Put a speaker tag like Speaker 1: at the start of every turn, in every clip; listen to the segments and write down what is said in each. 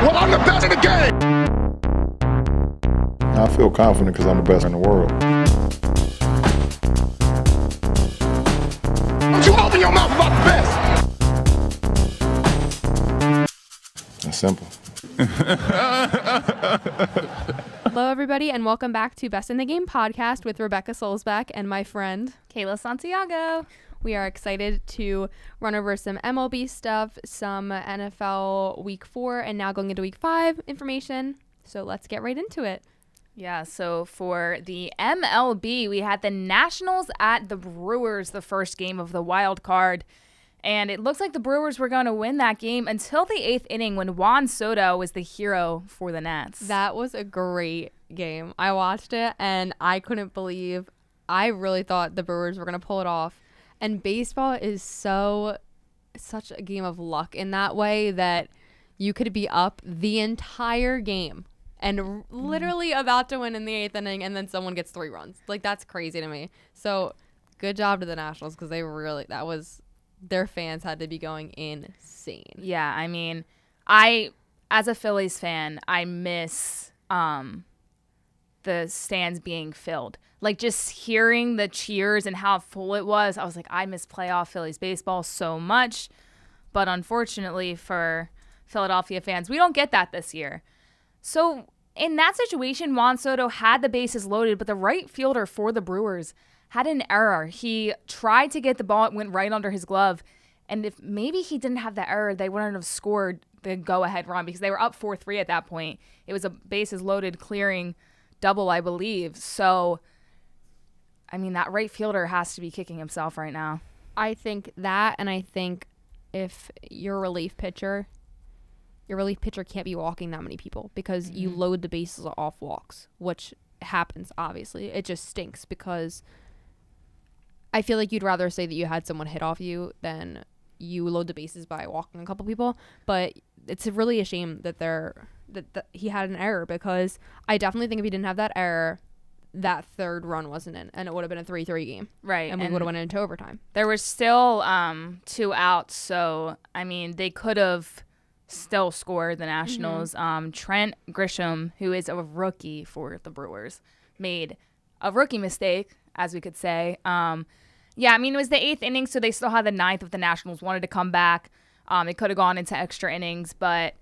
Speaker 1: Well, I'm the best in the game.
Speaker 2: I feel confident because I'm the best in the world.
Speaker 1: Don't you open your mouth about the best.
Speaker 2: It's simple.
Speaker 3: Hello, everybody, and welcome back to Best in the Game podcast with Rebecca Solsbeck and my friend
Speaker 4: Kayla Santiago.
Speaker 3: We are excited to run over some MLB stuff, some NFL Week 4, and now going into Week 5 information. So let's get right into it.
Speaker 4: Yeah, so for the MLB, we had the Nationals at the Brewers, the first game of the wild card. And it looks like the Brewers were going to win that game until the 8th inning when Juan Soto was the hero for the Nats.
Speaker 3: That was a great game. I watched it, and I couldn't believe, I really thought the Brewers were going to pull it off. And baseball is such a game of luck in that way that you could be up the entire game and literally about to win in the 8th inning, and then someone gets 3 runs. Like, that's crazy to me. So good job to the Nationals, because their fans had to be going insane.
Speaker 4: Yeah, I mean, as a Phillies fan, I miss the stands being filled. Like, just hearing the cheers and how full it was, I was like, I miss playoff Phillies baseball so much. But unfortunately for Philadelphia fans, we don't get that this year. So in that situation, Juan Soto had the bases loaded, but the right fielder for the Brewers had an error. He tried to get the ball, it went right under his glove. And if maybe he didn't have the error, they wouldn't have scored the go-ahead run because they were up 4-3 at that point. It was a bases loaded clearing double, I believe. So, I mean, that right fielder has to be kicking himself right now.
Speaker 3: I think that, and I think if your relief pitcher can't be walking that many people because you load the bases off walks, which happens, obviously. It just stinks because I feel like you'd rather say that you had someone hit off you than you load the bases by walking a couple people. But it's really a shame that he had an error, because I definitely think if he didn't have that error, that third run wasn't in, and it would have been a 3-3 game.
Speaker 4: Right.
Speaker 3: And we would have went into overtime.
Speaker 4: There were still 2 outs, so, I mean, they could have still scored, the Nationals. Trent Grisham, who is a rookie for the Brewers, made a rookie mistake, as we could say. Yeah, I mean, it was the 8th inning, so they still had the 9th if the Nationals wanted to come back. It could have gone into extra innings, but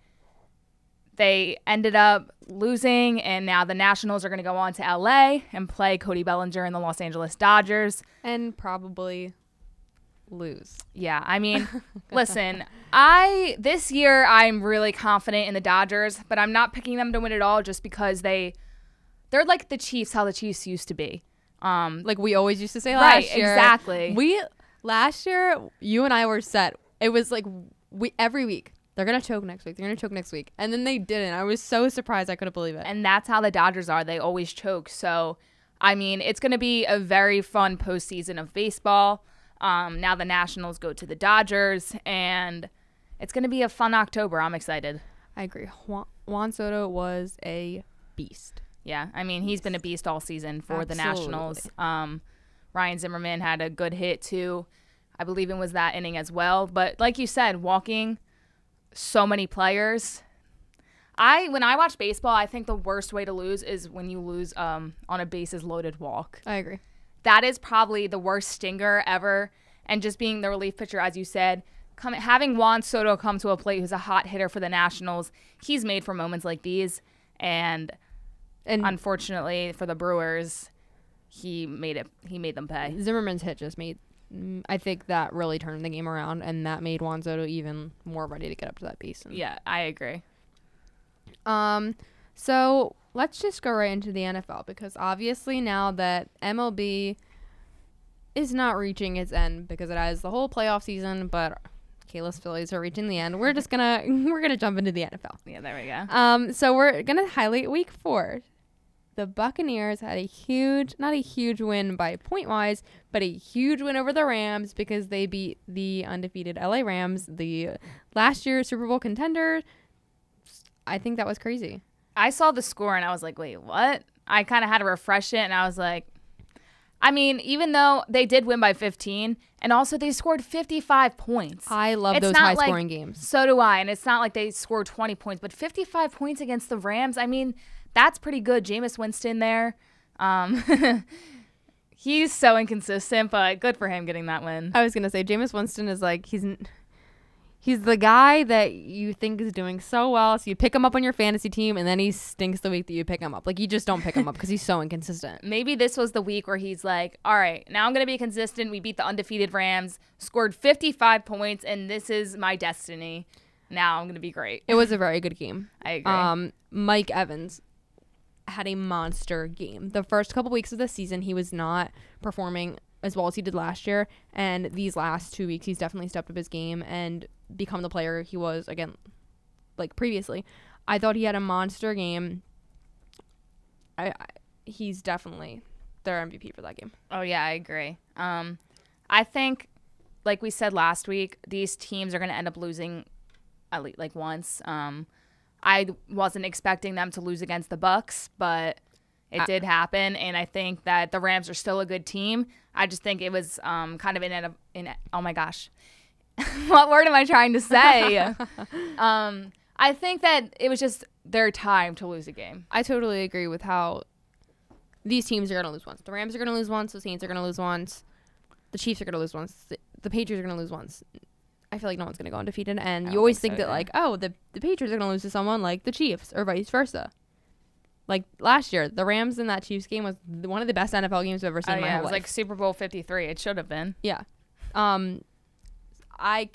Speaker 4: they ended up losing, and now the Nationals are going to go on to L.A. and play Cody Bellinger and the Los Angeles Dodgers.
Speaker 3: And probably lose.
Speaker 4: Yeah, I mean, listen, this year I'm really confident in the Dodgers, but I'm not picking them to win it all just because they're like the Chiefs, how the Chiefs used to be.
Speaker 3: Like we always used to say last year.
Speaker 4: Right, exactly.
Speaker 3: Last year, you and I were set. It was like every week, they're going to choke next week. They're going to choke next week. And then they didn't. I was so surprised. I couldn't believe it.
Speaker 4: And that's how the Dodgers are. They always choke. So, I mean, it's going to be a very fun postseason of baseball. Now the Nationals go to the Dodgers, and it's going to be a fun October. I'm excited.
Speaker 3: I agree. Juan Soto was a beast.
Speaker 4: Yeah, I mean, he's been a beast all season for the Nationals. Ryan Zimmerman had a good hit, too. I believe it was that inning as well. But like you said, walking so many players. When I watch baseball, I think the worst way to lose is when you lose on a bases-loaded walk.
Speaker 3: I agree.
Speaker 4: That is probably the worst stinger ever. And just being the relief pitcher, as you said, having Juan Soto come to a plate who's a hot hitter for the Nationals, he's made for moments like these. And unfortunately for the Brewers, he made them pay.
Speaker 3: Zimmerman's hit just made, I think that really turned the game around, and that made Juan Soto even more ready to get up to that base.
Speaker 4: Yeah, I agree.
Speaker 3: So let's just go right into the NFL, because obviously now that MLB is not reaching its end, because it has the whole playoff season, but Kayla's Phillies are reaching the end. We're just gonna jump into the NFL.
Speaker 4: Yeah, there we go.
Speaker 3: So we're gonna highlight Week 4. The Buccaneers had not a huge win by point-wise, but a huge win over the Rams, because they beat the undefeated LA Rams, the last year Super Bowl contender. I think that was crazy.
Speaker 4: I saw the score and I was like, wait, what? I kind of had to refresh it, and I was like, I mean, even though they did win by 15, and also they scored 55 points.
Speaker 3: I love
Speaker 4: It's
Speaker 3: those
Speaker 4: not
Speaker 3: high-scoring
Speaker 4: like-
Speaker 3: games.
Speaker 4: So do I. And it's not like they scored 20 points, but 55 points against the Rams. I mean, that's pretty good. Jameis Winston there. He's so inconsistent, but good for him getting that win.
Speaker 3: I was gonna say Jameis Winston is like he's the guy that you think is doing so well, so you pick him up on your fantasy team, and then he stinks the week that you pick him up. Like you just don't pick him up because he's so inconsistent.
Speaker 4: Maybe this was the week where he's like, all right, now I'm going to be consistent. We beat the undefeated Rams, scored 55 points, and this is my destiny. Now I'm going to be great.
Speaker 3: It was a very good game.
Speaker 4: I agree.
Speaker 3: Mike Evans had a monster game. The first couple weeks of the season, he was not performing as well as he did last year, and these last 2 weeks, he's definitely stepped up his game and become the player he was again, like previously. I thought he had a monster game. He's definitely their MVP for that game.
Speaker 4: Oh, yeah, I agree. I think, like we said last week, these teams are going to end up losing at least like once. I wasn't expecting them to lose against the Bucks, but it did happen, and I think that the Rams are still a good team. I just think it was kind of in oh my gosh. What word am I trying to say? I think that it was just their time to lose a game.
Speaker 3: I totally agree with how these teams are going to lose once. The Rams are going to lose once. The Saints are going to lose once. The Chiefs are going to lose once. The Patriots are going to lose once. I feel like no one's going to go undefeated. And you always think that, like, oh, the Patriots are going to lose to someone like the Chiefs or vice versa. Like last year, the Rams in that Chiefs game was one of the best NFL games I've ever seen in my whole
Speaker 4: It was
Speaker 3: life.
Speaker 4: like Super Bowl 53. It should have been.
Speaker 3: Yeah. I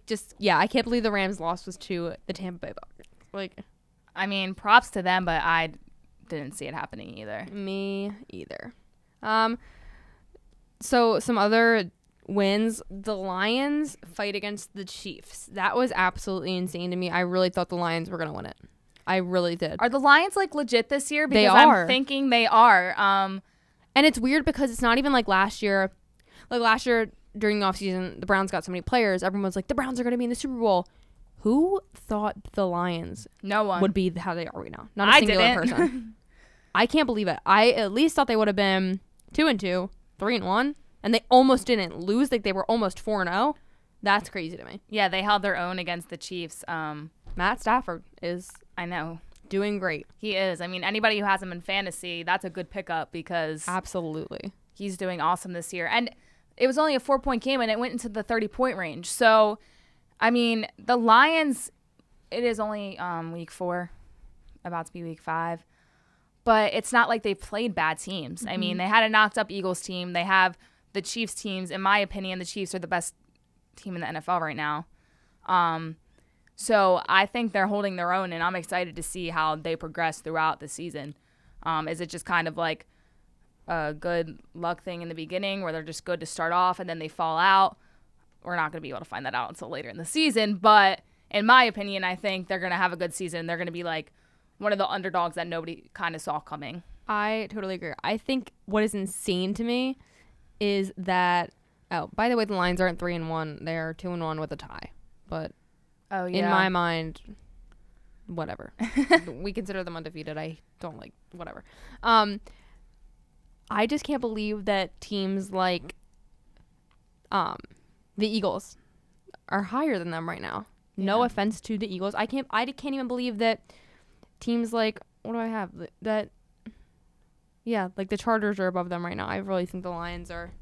Speaker 3: can't believe the Rams loss was to the Tampa Bay Buccaneers. Like,
Speaker 4: I mean, props to them, but I didn't see it happening either.
Speaker 3: me either. So some other wins. The Lions fight against the Chiefs. That was absolutely insane to me. I really thought the Lions were going to win it. I really did.
Speaker 4: Are the Lions like legit this year? Because
Speaker 3: They are.
Speaker 4: I'm thinking they are.
Speaker 3: And it's weird because it's not even like last year. Like last year during the offseason, the Browns got so many players. Everyone was like, the Browns are going to be in the Super Bowl. Who thought the Lions
Speaker 4: No one
Speaker 3: would be how they are right now? Not a
Speaker 4: I
Speaker 3: singular
Speaker 4: didn't.
Speaker 3: person. I can't believe it. I at least thought they would have been 2-2, 3-1, and they almost didn't lose. Like they were almost 4-0. That's crazy to me.
Speaker 4: Yeah, they held their own against the Chiefs.
Speaker 3: Matt Stafford is
Speaker 4: I know.
Speaker 3: doing great.
Speaker 4: He is. I mean, anybody who has him in fantasy, that's a good pickup because
Speaker 3: Absolutely.
Speaker 4: he's doing awesome this year. And it was only a 4-point game, and it went into the 30-point range. So, I mean, the Lions, it is only week 4, about to be week 5. But it's not like they've played bad teams.
Speaker 3: Mm-hmm.
Speaker 4: I mean, they had a knocked-up Eagles team. They have the Chiefs teams. In my opinion, the Chiefs are the best team in the NFL right now. So I think they're holding their own, and I'm excited to see how they progress throughout the season. Is it just kind of like a good luck thing in the beginning where they're just good to start off and then they fall out? We're not going to be able to find that out until later in the season. But in my opinion, I think they're going to have a good season. They're going to be like one of the underdogs that nobody kind of saw coming.
Speaker 3: I totally agree. I think what is insane to me is that, oh, by the way, the Lions aren't 3-1. They're 2-1 with a tie. But
Speaker 4: Oh, yeah.
Speaker 3: in my mind, whatever. We consider them undefeated. I don't like whatever. I just can't believe that teams like the Eagles are higher than them right now. No
Speaker 4: Yeah.
Speaker 3: offense to the Eagles. I can't even believe that teams like, what do I have? That yeah, like the Chargers are above them right now. I really think the Lions are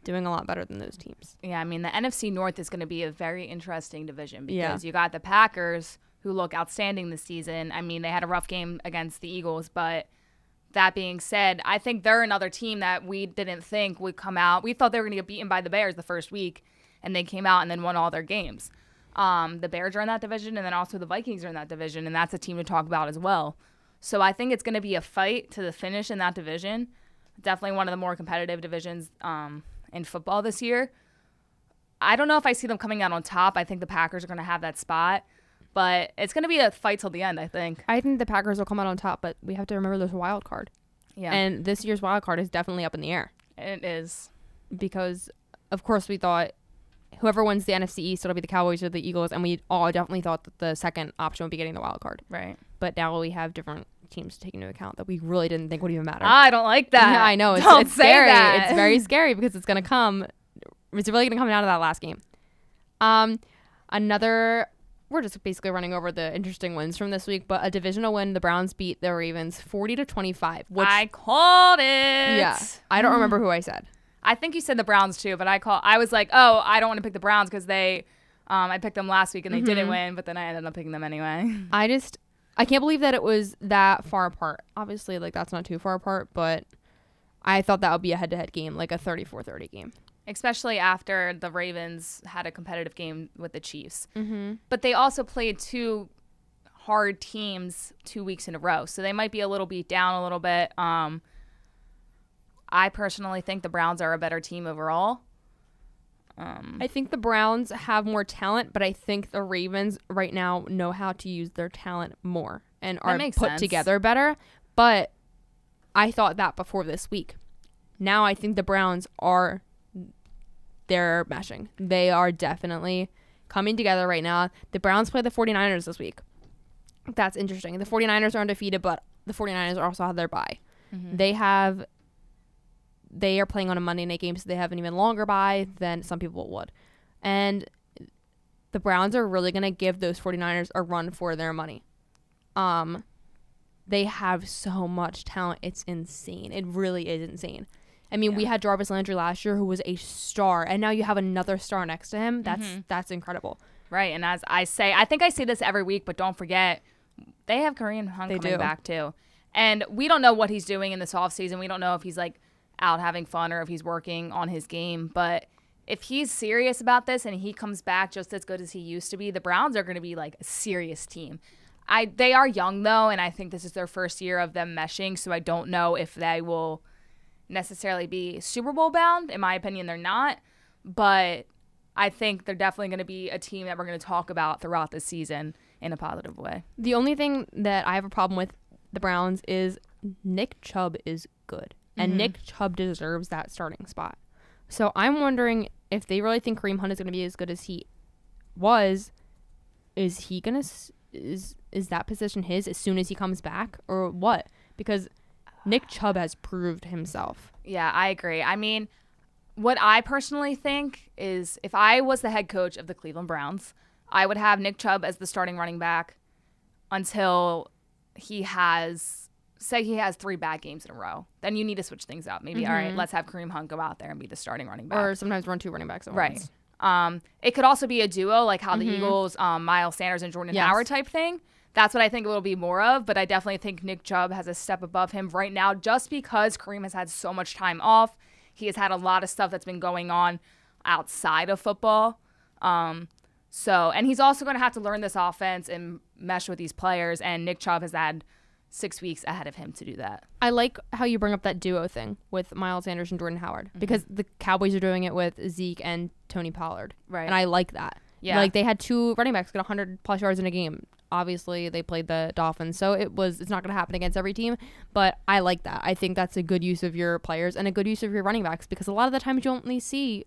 Speaker 3: doing a lot better than those teams.
Speaker 4: Yeah, I mean, the NFC North is going to be a very interesting division because
Speaker 3: Yeah.
Speaker 4: you got the Packers, who look outstanding this season. I mean, they had a rough game against the Eagles, but that being said, I think they're another team that we didn't think would come out. We thought they were going to get beaten by the Bears the first week, and they came out and then won all their games. The Bears are in that division, and then also the Vikings are in that division, and that's a team to talk about as well. So I think it's going to be a fight to the finish in that division. Definitely one of the more competitive divisions in football this year. I don't know if I see them coming out on top. I think the Packers are going to have that spot, but it's going to be a fight till the end, I think.
Speaker 3: I think the Packers will come out on top, but we have to remember there's a wild card.
Speaker 4: Yeah,
Speaker 3: And this year's wild card is definitely up in the air
Speaker 4: it is.
Speaker 3: because, of course, we thought whoever wins the NFC East, it'll be the Cowboys or the Eagles, and we all definitely thought that the second option would be getting the wild card.
Speaker 4: Right.
Speaker 3: But now we have different teams to take into account that we really didn't think would even matter.
Speaker 4: I don't like that.
Speaker 3: Yeah, I know.
Speaker 4: Don't
Speaker 3: It's
Speaker 4: say
Speaker 3: scary.
Speaker 4: that.
Speaker 3: It's very scary because it's going to come. It's really going to come down to that last game. We're just basically running over the interesting wins from this week, but a divisional win, the Browns beat the Ravens 40-25. Which,
Speaker 4: I called it.
Speaker 3: yeah, I don't remember who I said.
Speaker 4: I think you said the Browns too, but I was like, oh, I don't want to pick the Browns because I picked them last week and they didn't win, but then I ended up picking them anyway.
Speaker 3: I can't believe that it was that far apart. Obviously, like, that's not too far apart, but I thought that would be a head-to-head game, like a 34-30 game.
Speaker 4: Especially after the Ravens had a competitive game with the Chiefs. Mm-hmm. But they also played two hard teams 2 weeks in a row, so they might be a little beat down a little bit. I personally think the Browns are a better team overall.
Speaker 3: I think the Browns have more talent, but I think the Ravens right now know how to use their talent more and are
Speaker 4: makes
Speaker 3: put
Speaker 4: sense.
Speaker 3: together better. But I thought that before this week. Now I think the Browns they're meshing. They are definitely coming together right now. The Browns play the 49ers this week. That's interesting. The 49ers are undefeated, but the 49ers also have their bye. Mm-hmm. They are playing on a Monday night game, so they have an even longer bye than some people would. And the Browns are really going to give those 49ers a run for their money. They have so much talent. It's insane. It really is insane. I mean, we had Jarvis Landry last year, who was a star, and now you have another star next to him. That's incredible.
Speaker 4: Right, and as I say, I think I say this every week, but don't forget, they have Kareem Hunt coming back too. And we don't know what he's doing in this offseason. We don't know if he's like out having fun or if he's working on his game. But if he's serious about this and he comes back just as good as he used to be, the Browns are going to be like a serious team. They are young, though, and I think this is their first year of them meshing, so I don't know if they will necessarily be Super Bowl bound. In my opinion, they're not, but I think they're definitely going to be a team that we're going to talk about throughout the season in a positive way.
Speaker 3: The only thing that I have a problem with the Browns is Nick Chubb is good, and Nick Chubb deserves that starting spot. So I'm wondering if they really think Kareem Hunt is going to be as good as he was. Is he going to is that position his as soon as he comes back, or what? Because Nick Chubb has proved himself.
Speaker 4: Yeah, I agree. I mean, what I personally think is if I was the head coach of the Cleveland Browns, I would have Nick Chubb as the starting running back until he has 3 bad games in a row. Then you need to switch things up. Maybe, all right, let's have Kareem Hunt go out there and be the starting running back.
Speaker 3: Or sometimes run 2 running backs at once.
Speaker 4: It could also be a duo, like how the Eagles, Miles Sanders and Jordan Howard type thing. That's what I think it will be more of, but I definitely think Nick Chubb has a step above him right now just because Kareem has had so much time off. He has had a lot of stuff that's been going on outside of football. And he's also going to have to learn this offense and mesh with these players, and Nick Chubb has had 6 weeks ahead of him to do that.
Speaker 3: I like how you bring up that duo thing with Miles Sanders and Jordan Howard because the Cowboys are doing it with Zeke and Tony Pollard.
Speaker 4: Right.
Speaker 3: And I like that.
Speaker 4: Yeah.
Speaker 3: Like they had 2 running backs get 100+ yards in a game. Obviously, they played the Dolphins, so it's not going to happen against every team, but I like that. I think that's a good use of your players and a good use of your running backs because a lot of the times you only see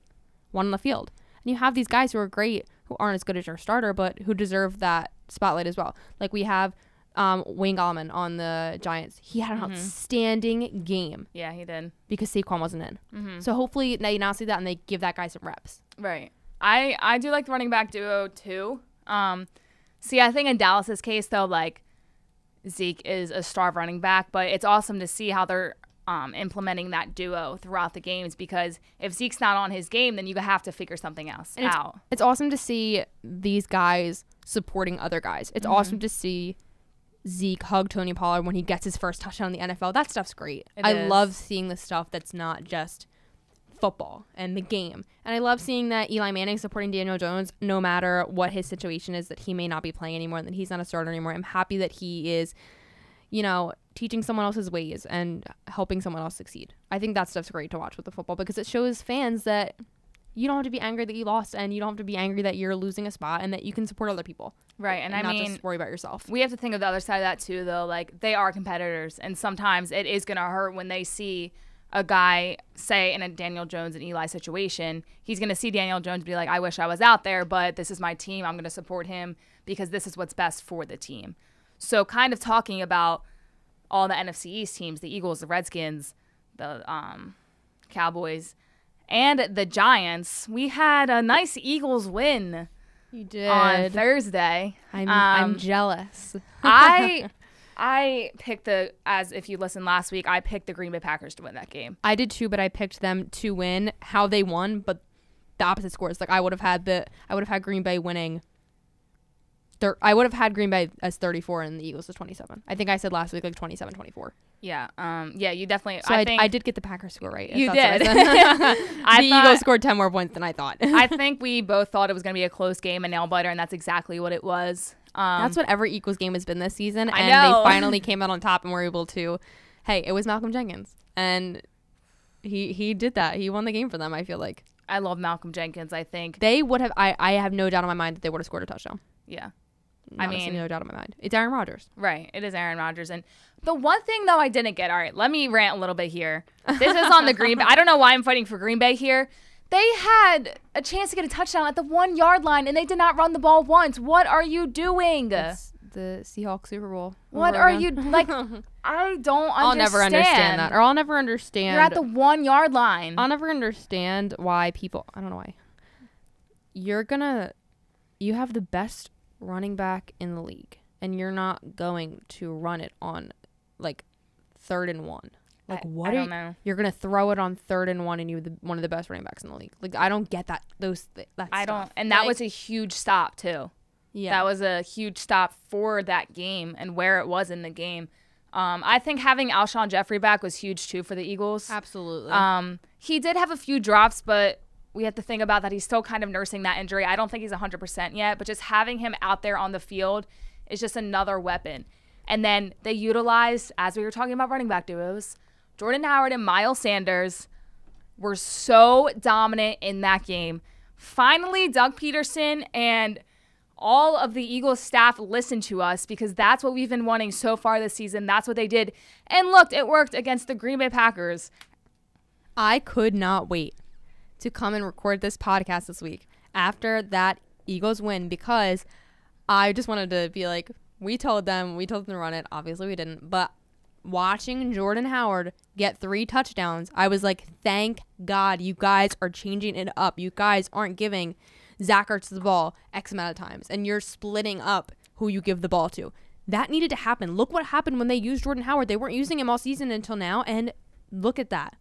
Speaker 3: one on the field. And you have these guys who are great, who aren't as good as your starter, but who deserve that spotlight as well. Like we have Wayne Gallman on the Giants. He had an outstanding game.
Speaker 4: Yeah, he did.
Speaker 3: Because Saquon wasn't in. So hopefully now you now see that and they give that guy some reps.
Speaker 4: Right. I do like the running back duo too. See, I think in Dallas's case, though, like Zeke is a star running back, but it's awesome to see how they're implementing that duo throughout the games because if Zeke's not on his game, then you have to figure something else out.
Speaker 3: It's awesome to see these guys supporting other guys. It's awesome to see Zeke hug Tony Pollard when he gets his first touchdown in the NFL. That stuff's great. I love seeing the stuff that's not just football and the game. And I love seeing that Eli Manning supporting Daniel Jones no matter what his situation is, that he may not be playing anymore and that he's not a starter anymore. I'm happy that he is, teaching someone else's ways and helping someone else succeed. I think that stuff's great to watch with the football because it shows fans that you don't have to be angry that you lost and you don't have to be angry that you're losing a spot and that you can support other people.
Speaker 4: Right. And
Speaker 3: not just worry about yourself.
Speaker 4: We have to think of the other side of that too, though. Like they are competitors and sometimes it is going to hurt when they see a guy, say in a Daniel Jones and Eli situation, he's going to see Daniel Jones be like, I wish I was out there, but this is my team. I'm going to support him because this is what's best for the team. So kind of talking about all the NFC East teams, the Eagles, the Redskins, the Cowboys, and the Giants. We had a nice Eagles win
Speaker 3: You did.
Speaker 4: on Thursday.
Speaker 3: I'm jealous.
Speaker 4: I picked as if you listened last week, I picked the Green Bay Packers to win that game.
Speaker 3: I did too, but I picked them to win. How they won, but the opposite scores. Like I would have had Green Bay winning. I would have had Green Bay as 34 and the Eagles as 27. I think I said last week like 27-24.
Speaker 4: Yeah. Yeah, you definitely.
Speaker 3: So I did get the Packers score right.
Speaker 4: You
Speaker 3: That's
Speaker 4: did.
Speaker 3: what I said. The
Speaker 4: thought-
Speaker 3: Eagles scored 10 more points than I thought.
Speaker 4: I think we both thought it was going to be a close game, a nail biter, and that's exactly what it was.
Speaker 3: That's what every Eagles game has been this season.
Speaker 4: I
Speaker 3: And
Speaker 4: know.
Speaker 3: they finally came out on top and were able to. Hey, it was Malcolm Jenkins, and he did that. He won the game for them. I feel like
Speaker 4: I love Malcolm Jenkins. I think.
Speaker 3: they would have. I have no doubt in my mind that they would have scored a touchdown.
Speaker 4: Yeah.
Speaker 3: Honestly, no doubt in my mind. It's Aaron Rodgers.
Speaker 4: Right. It is Aaron Rodgers. And the one thing, though, I didn't get. All right, let me rant a little bit here. This is on the Green Bay. I don't know why I'm fighting for Green Bay here. They had a chance to get a touchdown at the 1 yard line, and they did not run the ball once. What are you doing?
Speaker 3: It's the Seahawks Super Bowl.
Speaker 4: What
Speaker 3: over
Speaker 4: are
Speaker 3: again.
Speaker 4: you like? I don't understand.
Speaker 3: I'll never understand that, or I'll never understand.
Speaker 4: You're at the 1 yard line.
Speaker 3: I'll never understand why people. I don't know why. You have the best running back in the league, and you're not going to run it on like 3rd and 1. Like what?
Speaker 4: I don't know.
Speaker 3: You're gonna throw it on 3rd and 1, and you're one of the best running backs in the league. Like I don't get that.
Speaker 4: I don't. And that was a huge stop too.
Speaker 3: Yeah.
Speaker 4: That was a huge stop for that game and where it was in the game. I think having Alshon Jeffrey back was huge too for the Eagles.
Speaker 3: Absolutely.
Speaker 4: He did have a few drops, but we have to think about that he's still kind of nursing that injury. I don't think he's 100% yet, but just having him out there on the field is just another weapon. And then they utilized, as we were talking about running back duos, Jordan Howard and Miles Sanders were so dominant in that game. Finally, Doug Peterson and all of the Eagles staff listened to us because that's what we've been wanting so far this season. That's what they did. And look, it worked against the Green Bay Packers.
Speaker 3: I could not wait to come and record this podcast this week after that Eagles win, because I just wanted to be like, we told them to run it. Obviously we didn't, but watching Jordan Howard get 3 touchdowns, I was like, thank God you guys are changing it up. You guys aren't giving Zach Ertz the ball X amount of times, and you're splitting up who you give the ball to. That needed to happen. Look what happened when they used Jordan Howard. They weren't using him all season until now, and look at that.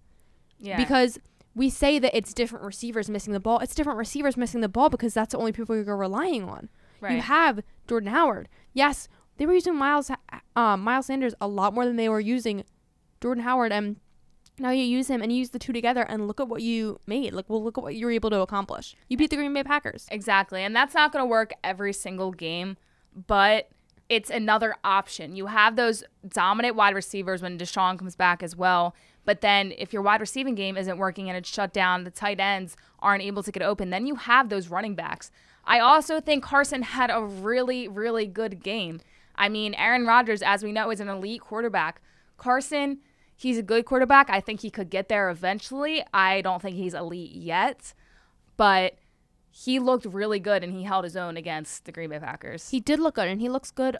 Speaker 4: Yeah.
Speaker 3: Because we say that it's different receivers missing the ball. It's different receivers missing the ball because that's the only people you're relying on.
Speaker 4: Right.
Speaker 3: You have Jordan Howard. Yes, they were using Miles Sanders a lot more than they were using Jordan Howard, and now you use him and you use the two together, and look at what you made. Like, well, look at what you were able to accomplish. You beat the Green Bay Packers.
Speaker 4: Exactly. And that's not going to work every single game, but it's another option. You have those dominant wide receivers when Deshaun comes back as well. But then if your wide receiving game isn't working and it's shut down, the tight ends aren't able to get open, then you have those running backs. I also think Carson had a really, really good game. I mean, Aaron Rodgers, as we know, is an elite quarterback. Carson, he's a good quarterback. I think he could get there eventually. I don't think he's elite yet, but he looked really good and he held his own against the Green Bay Packers.
Speaker 3: He did look good, and he looks good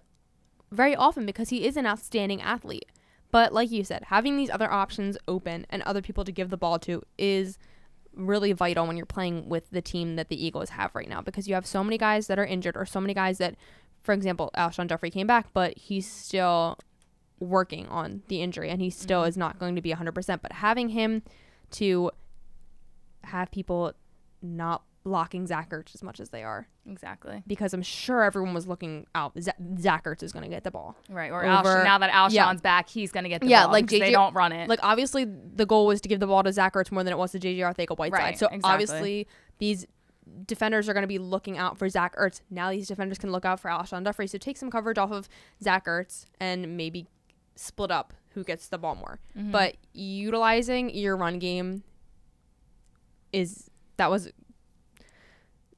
Speaker 3: very often because he is an outstanding athlete. But like you said, having these other options open and other people to give the ball to is really vital when you're playing with the team that the Eagles have right now, because you have so many guys that are injured, or so many guys that, for example, Alshon Jeffrey came back, but he's still working on the injury and he still is not going to be 100%. But having him to have people not blocking Zach Ertz as much as they are.
Speaker 4: Exactly.
Speaker 3: Because I'm sure everyone was looking out. Zach Ertz is going to get the ball.
Speaker 4: Right. Or now that Alshon's back, he's going to get the ball.
Speaker 3: Like
Speaker 4: because they don't run it.
Speaker 3: Like, obviously, the goal was to give the ball to Zach Ertz more than it was to J.J. Arcega-Whiteside.
Speaker 4: Right,
Speaker 3: So,
Speaker 4: exactly.
Speaker 3: obviously, these defenders are going to be looking out for Zach Ertz. Now these defenders can look out for Alshon Jeffrey. So, take some coverage off of Zach Ertz and maybe split up who gets the ball more.
Speaker 4: Mm-hmm.
Speaker 3: But utilizing your run game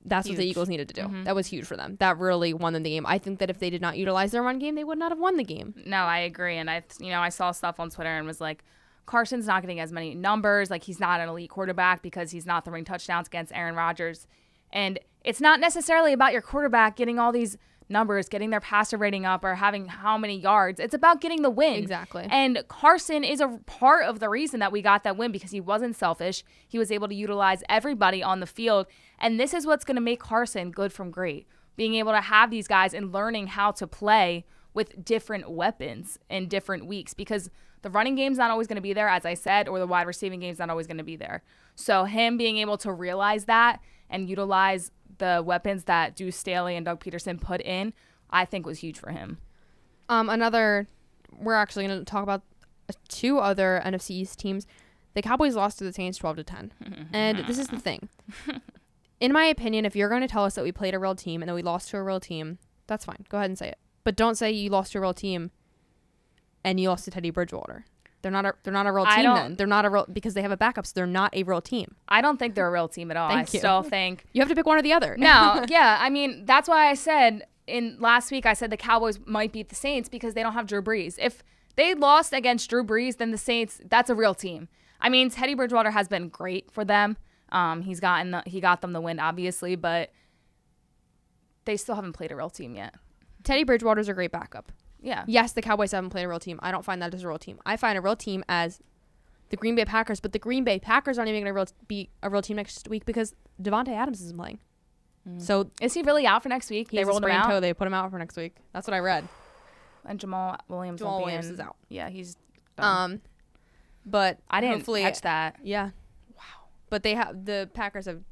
Speaker 3: that's what the Eagles needed to do.
Speaker 4: Mm-hmm.
Speaker 3: That was huge for them. That really won them the game. I think that if they did not utilize their run game, they would not have won the game.
Speaker 4: No, I agree. And I saw stuff on Twitter and was like, Carson's not getting as many numbers. Like, he's not an elite quarterback because he's not throwing touchdowns against Aaron Rodgers. And it's not necessarily about your quarterback getting all these numbers, getting their passer rating up, or having how many yards. It's about getting the win.
Speaker 3: Exactly.
Speaker 4: And Carson is a part of the reason that we got that win, because he wasn't selfish. He was able to utilize everybody on the field. And this is what's going to make Carson good from great. Being able to have these guys and learning how to play with different weapons in different weeks, because the running game's not always going to be there, as I said, or the wide receiving game's not always going to be there. So him being able to realize that and utilize the weapons that Deuce Staley and Doug Peterson put in, I think was huge for him.
Speaker 3: We're actually going to talk about 2 other NFC East teams. The Cowboys lost to the Saints 12-10. And this is the thing. In my opinion, if you're going to tell us that we played a real team and that we lost to a real team, that's fine. Go ahead and say it. But don't say you lost to a real team and you lost to Teddy Bridgewater. They're not a real team then. They're not a real, because they have a backup, so they're not a real team.
Speaker 4: I don't think they're a real team at all.
Speaker 3: Thank you.
Speaker 4: Still think
Speaker 3: You have to pick one or the other.
Speaker 4: No, yeah. I mean, that's why I said last week, I said the Cowboys might beat the Saints because they don't have Drew Brees. If they lost against Drew Brees, then the Saints, that's a real team. I mean, Teddy Bridgewater has been great for them. He got them the win, obviously, but they still haven't played a real team yet.
Speaker 3: Teddy Bridgewater's a great backup.
Speaker 4: Yeah.
Speaker 3: Yes, the Cowboys haven't played a real team. I don't find that as a real team. I find a real team as the Green Bay Packers, but the Green Bay Packers aren't even going to be a real team next week because Devontae Adams isn't playing. So
Speaker 4: is he really out for next week?
Speaker 3: They rolled him out. Toe. They put him out for next week. That's what I read.
Speaker 4: And Jamal Williams.
Speaker 3: Is out.
Speaker 4: Yeah, he's done.
Speaker 3: But
Speaker 4: I didn't catch that.
Speaker 3: Yeah. Wow. But the Packers have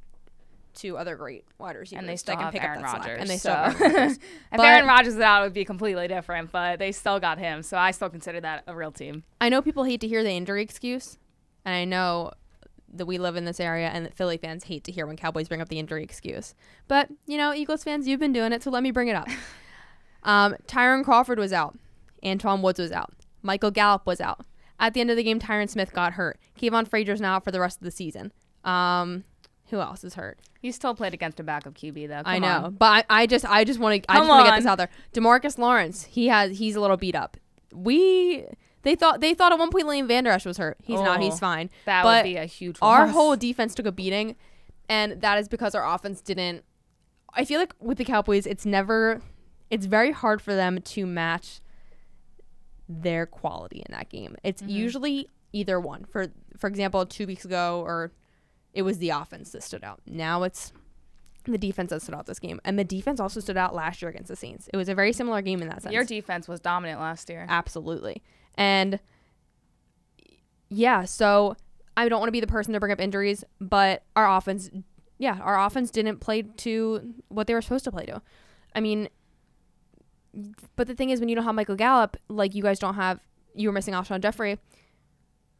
Speaker 3: 2 other great wide receivers,
Speaker 4: and they still have Aaron Rodgers.
Speaker 3: And they still have Aaron Rodgers.
Speaker 4: If Aaron Rodgers is out, it would be completely different. But they still got him, so I still consider that a real team.
Speaker 3: I know people hate to hear the injury excuse, and I know that we live in this area and that Philly fans hate to hear when Cowboys bring up the injury excuse. But, Eagles fans, you've been doing it, so let me bring it up. Tyron Crawford was out. Antoine Woods was out. Michael Gallup was out. At the end of the game, Tyron Smith got hurt. Kayvon Frazior's now out for the rest of the season. Who else is hurt?
Speaker 4: He still played against a backup QB though.
Speaker 3: I know, but I just want to get this out there. DeMarcus Lawrence, he's a little beat up. They thought at one point Leighton Vander Esch was hurt. He's not. He's fine.
Speaker 4: That would be a huge loss.
Speaker 3: Our whole defense took a beating, and that is because our offense didn't. I feel like with the Cowboys, it's very hard for them to match their quality in that game. It's usually either one. For example, 2 weeks ago, or it was the offense that stood out. Now it's the defense that stood out this game. And the defense also stood out last year against the Saints. It was a very similar game in that sense.
Speaker 4: Your defense was dominant last year.
Speaker 3: Absolutely. And yeah, so I don't want to be the person to bring up injuries, but our offense didn't play to what they were supposed to play to. I mean, but the thing is, when you don't have Michael Gallup, like you were missing Alshon Jeffrey,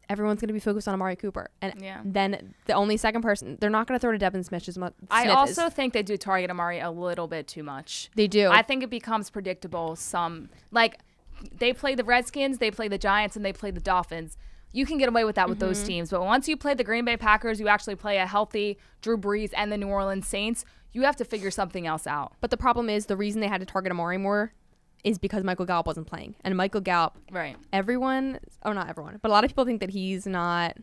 Speaker 3: everyone's going to be focused on Amari Cooper. And then the only second person, they're not going to throw to Devin Smith as much.
Speaker 4: I also think they do target Amari a little bit too much.
Speaker 3: They do.
Speaker 4: I think it becomes predictable. They play the Redskins, they play the Giants, and they play the Dolphins. You can get away with that with those teams. But once you play the Green Bay Packers, you actually play a healthy Drew Brees and the New Orleans Saints, you have to figure something else out.
Speaker 3: But the problem is, the reason they had to target Amari more is because Michael Gallup wasn't playing. And Michael Gallup,
Speaker 4: right?
Speaker 3: Not everyone, but a lot of people think that he's going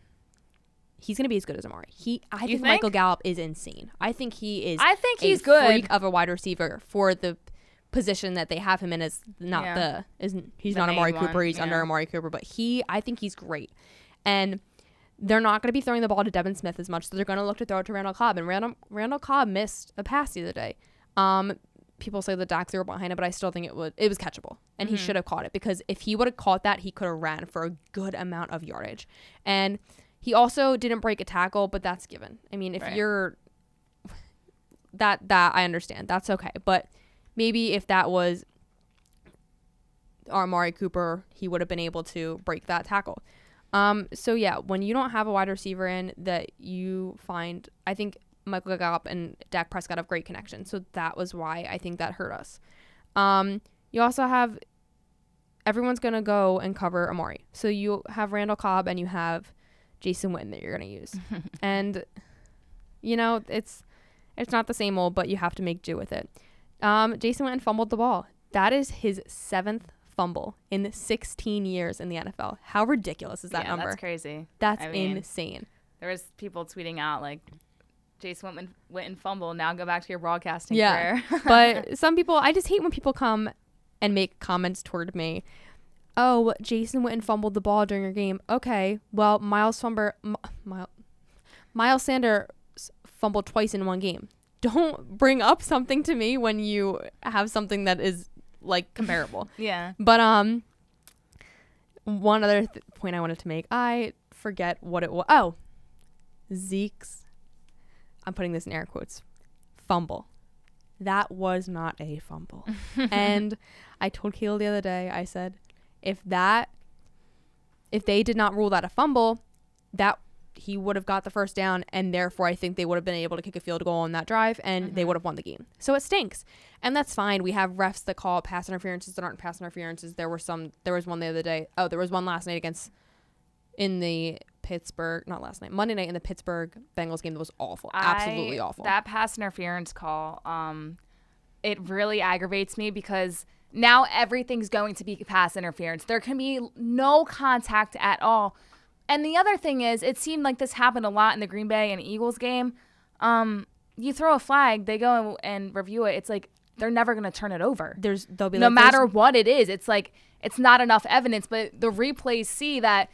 Speaker 3: to be as good as Amari. I think Michael Gallup is insane. I think he's
Speaker 4: good.
Speaker 3: Freak of a wide receiver for the position that they have him in. He's not Amari Cooper. He's under Amari Cooper, but I think he's great. And they're not going to be throwing the ball to Devin Smith as much, so they're going to look to throw it to Randall Cobb. And Randall Cobb missed a pass the other day. People say the Dak threw behind it, but I still think it was catchable, and he should have caught it, because if he would have caught that, he could have ran for a good amount of yardage. And he also didn't break a tackle, but that's given. I mean, if you're that I understand, that's okay. But maybe if that was Amari Cooper, he would have been able to break that tackle. So yeah, when you don't have a wide receiver in that you find, I think Michael Gallup and Dak Prescott have great connection. So that was why I think that hurt us. You also have, everyone's going to go and cover Amari. So you have Randall Cobb and you have Jason Witten that you're going to use. And, it's not the same old, but you have to make do with it. Jason Witten fumbled the ball. That is his 7th fumble in 16 years in the NFL. How ridiculous is that number?
Speaker 4: That's crazy.
Speaker 3: That's insane.
Speaker 4: There was people tweeting out, Jason Witten fumble. Now go back to your broadcasting
Speaker 3: Yeah.
Speaker 4: career.
Speaker 3: But some people, I just hate when people come and make comments toward me. Oh, Jason Witten fumbled the ball during your game. Okay, well, Miles Sanders fumbled twice in one game. Don't bring up something to me when you have something that is like comparable.
Speaker 4: Yeah.
Speaker 3: But one other point I wanted to make. I forget what it was. Oh, Zeke's, I'm putting this in air quotes, fumble. That was not a fumble. And I told Kayla the other day, I said, if they did not rule that a fumble, that he would have got the first down, and therefore I think they would have been able to kick a field goal on that drive, and they would have won the game. So it stinks, and that's fine. We have refs that call pass interferences that aren't pass interferences. There was one the other day. Oh, there was one last night Monday night in the Pittsburgh Bengals game that was awful, absolutely awful.
Speaker 4: That pass interference call, it really aggravates me because now everything's going to be pass interference. There can be no contact at all. And the other thing is, it seemed like this happened a lot in the Green Bay and Eagles game. You throw a flag, they go and review it. It's like they're never going to turn it over.
Speaker 3: They'll be
Speaker 4: no
Speaker 3: like,
Speaker 4: matter what it is. It's like it's not enough evidence, but the replays see that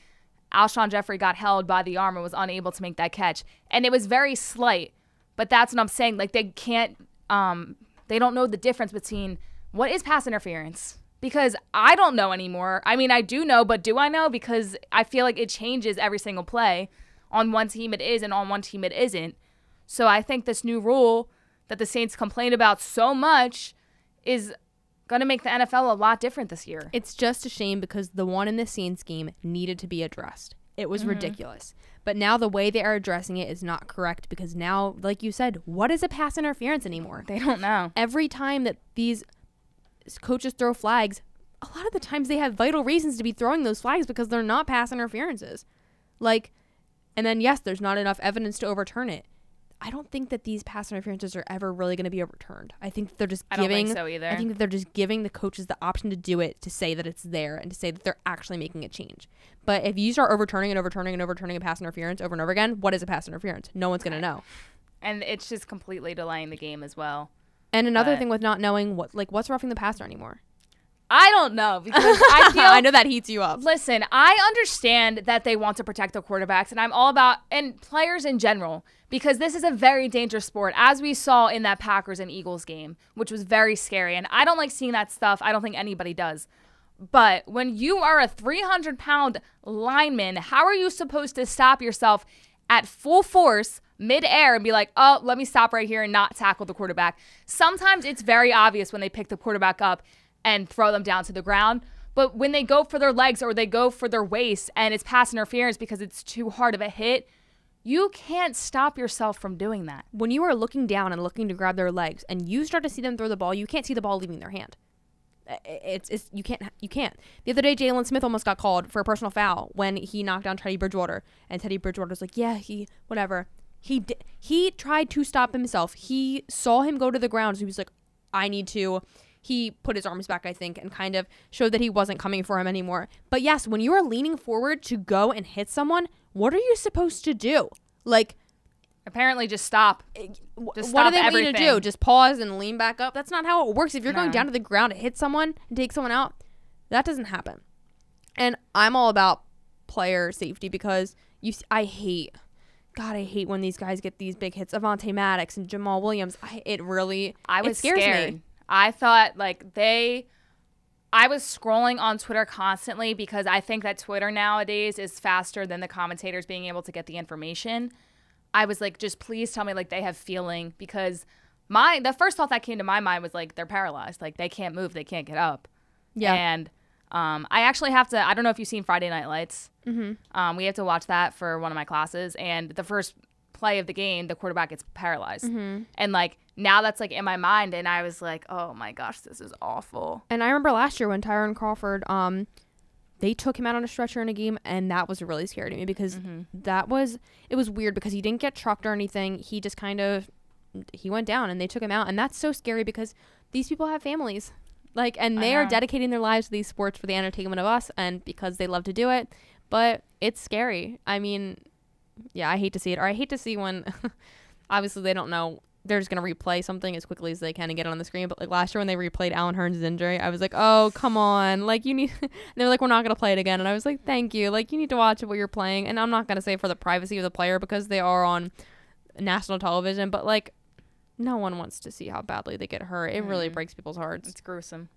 Speaker 4: Alshon Jeffrey got held by the arm and was unable to make that catch, and it was very slight. But that's what I'm saying. Like they can't, they don't know the difference between what is pass interference. Because I don't know anymore. I mean, I do know, but do I know? Because I feel like it changes every single play. On one team it is, and on one team it isn't. So I think this new rule that the Saints complain about so much is going to make the NFL a lot different this year.
Speaker 3: It's just a shame because the one in the Saints game needed to be addressed. It was ridiculous. But now the way they are addressing it is not correct because now, like you said, what is a pass interference anymore?
Speaker 4: They don't know.
Speaker 3: Every time that these coaches throw flags, a lot of the times they have vital reasons to be throwing those flags because they're not pass interferences. Like, and then yes, there's not enough evidence to overturn it. I don't think that these pass interferences are ever really going to be overturned. I think they're just giving.
Speaker 4: I don't think so either.
Speaker 3: I think that they're just giving the coaches the option to do it, to say that it's there and to say that they're actually making a change. But if you start overturning a pass interference over and over again, what is a pass interference? No one's going to know.
Speaker 4: And it's just completely delaying the game as well.
Speaker 3: And another thing with not knowing what's roughing the passer anymore.
Speaker 4: I don't know because I feel
Speaker 3: I know that heats you up.
Speaker 4: Listen, I understand that they want to protect the quarterbacks, and I'm all about and players in general because this is a very dangerous sport, as we saw in that Packers and Eagles game, which was very scary. And I don't like seeing that stuff. I don't think anybody does. But when you are a 300-pound lineman, how are you supposed to stop yourself at full force mid-air and be like, oh, let me stop right here and not tackle the quarterback? Sometimes it's very obvious when they pick the quarterback up and throw them down to the ground. But when they go for their legs or they go for their waist and it's pass interference because it's too hard of a hit, you can't stop yourself from doing that.
Speaker 3: When you are looking down and looking to grab their legs and you start to see them throw the ball, you can't see the ball leaving their hand. It's you can't. The other day, Jalen Smith almost got called for a personal foul when he knocked down Teddy Bridgewater, and Teddy Bridgewater was like, "Yeah, he tried to stop himself. He saw him go to the ground, so he was like, I need to." He put his arms back, I think, and kind of showed that he wasn't coming for him anymore. But yes, when you are leaning forward to go and hit someone, what are you supposed to do? Like,
Speaker 4: apparently just stop.
Speaker 3: What do they want you to do? Just pause and lean back up? That's not how it works. If you're going down to the ground to hit someone and take someone out, that doesn't happen. And I'm all about player safety because I hate when these guys get these big hits. Avonte Maddox and Jamal Williams. It scares me.
Speaker 4: I thought I was scrolling on Twitter constantly because I think that Twitter nowadays is faster than the commentators being able to get the information. I was like, just please tell me like they have feeling, because the first thought that came to my mind was like they're paralyzed, like they can't move, they can't get up. Yeah. And I actually have to. I don't know if you've seen Friday Night Lights. Mm-hmm. We have to watch that for one of my classes, and the first play of the game, the quarterback gets paralyzed, and like now that's like in my mind, and I was like, oh my gosh, this is awful.
Speaker 3: And I remember last year when Tyron Crawford, they took him out on a stretcher in a game, and that was really scary to me because it was weird because he didn't get trucked or anything. He just he went down, and they took him out, and that's so scary because these people have families, and they are dedicating their lives to these sports for the entertainment of us, and because they love to do it. But it's scary. I mean, yeah, I hate to see it, or I hate to see when obviously they don't know. They're just going to replay something as quickly as they can and get it on the screen. But like last year when they replayed Alan Hearns' injury, I was like, oh, come on. Like you need, and they're like, we're not going to play it again. And I was like, thank you. Like you need to watch what you're playing. And I'm not going to say for the privacy of the player because they are on national television, but like no one wants to see how badly they get hurt. It really breaks people's hearts.
Speaker 4: It's gruesome.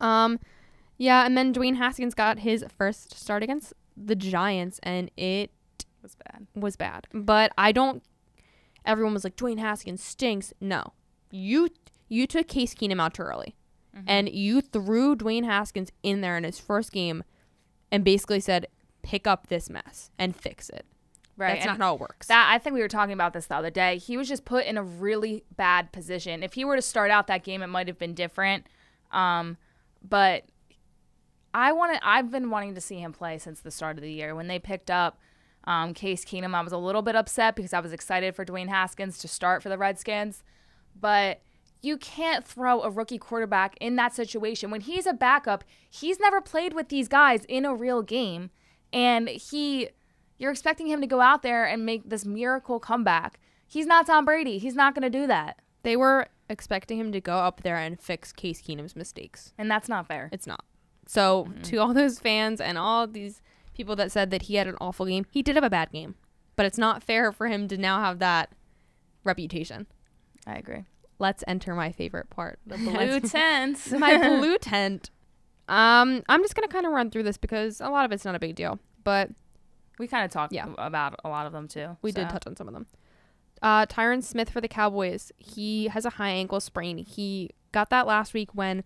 Speaker 3: Yeah. And then Dwayne Haskins got his first start against the Giants and it was bad. But everyone was like, Dwayne Haskins stinks. No. You took Case Keenum out too early. And you threw Dwayne Haskins in there in his first game and basically said, pick up this mess and fix it.
Speaker 4: Right.
Speaker 3: That's not how it works.
Speaker 4: I think we were talking about this the other day. He was just put in a really bad position. If he were to start out that game, it might have been different. But I've been wanting to see him play since the start of the year. When they picked up Case Keenum, I was a little bit upset because I was excited for Dwayne Haskins to start for the Redskins. But you can't throw a rookie quarterback in that situation. When he's a backup, he's never played with these guys in a real game. And you're expecting him to go out there and make this miracle comeback. He's not Tom Brady. He's not going to do that.
Speaker 3: They were expecting him to go up there and fix Case Keenum's mistakes.
Speaker 4: And that's not fair.
Speaker 3: It's not. So to all those fans and all these people that said that he had an awful game, he did have a bad game. But it's not fair for him to now have that reputation.
Speaker 4: I agree.
Speaker 3: Let's enter my favorite part. The
Speaker 4: Blue tent.
Speaker 3: My blue tent. I'm just going to kind of run through this because a lot of it's not a big deal. But
Speaker 4: we kind of talked about a lot of them too.
Speaker 3: We did touch on some of them. Tyron Smith for the Cowboys. He has a high ankle sprain. He got that last week when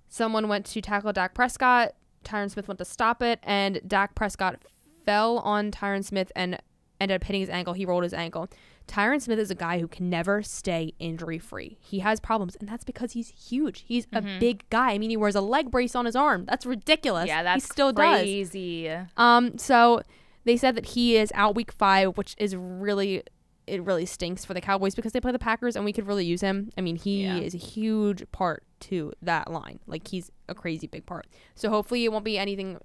Speaker 3: someone went to tackle Dak Prescott. Tyron Smith went to stop it, and Dak Prescott fell on Tyron Smith and ended up hitting his ankle. He rolled his ankle. Tyron Smith is a guy who can never stay injury-free. He has problems, and that's because he's huge. He's a big guy. I mean, he wears a leg brace on his arm. That's ridiculous.
Speaker 4: Yeah, that's
Speaker 3: he still
Speaker 4: crazy.
Speaker 3: Does. So they said that he is out week 5, which is really stinks for the Cowboys because they play the Packers, and we could really use him. I mean, he is a huge part to that line. Like, he's a crazy big part. So hopefully it won't be anything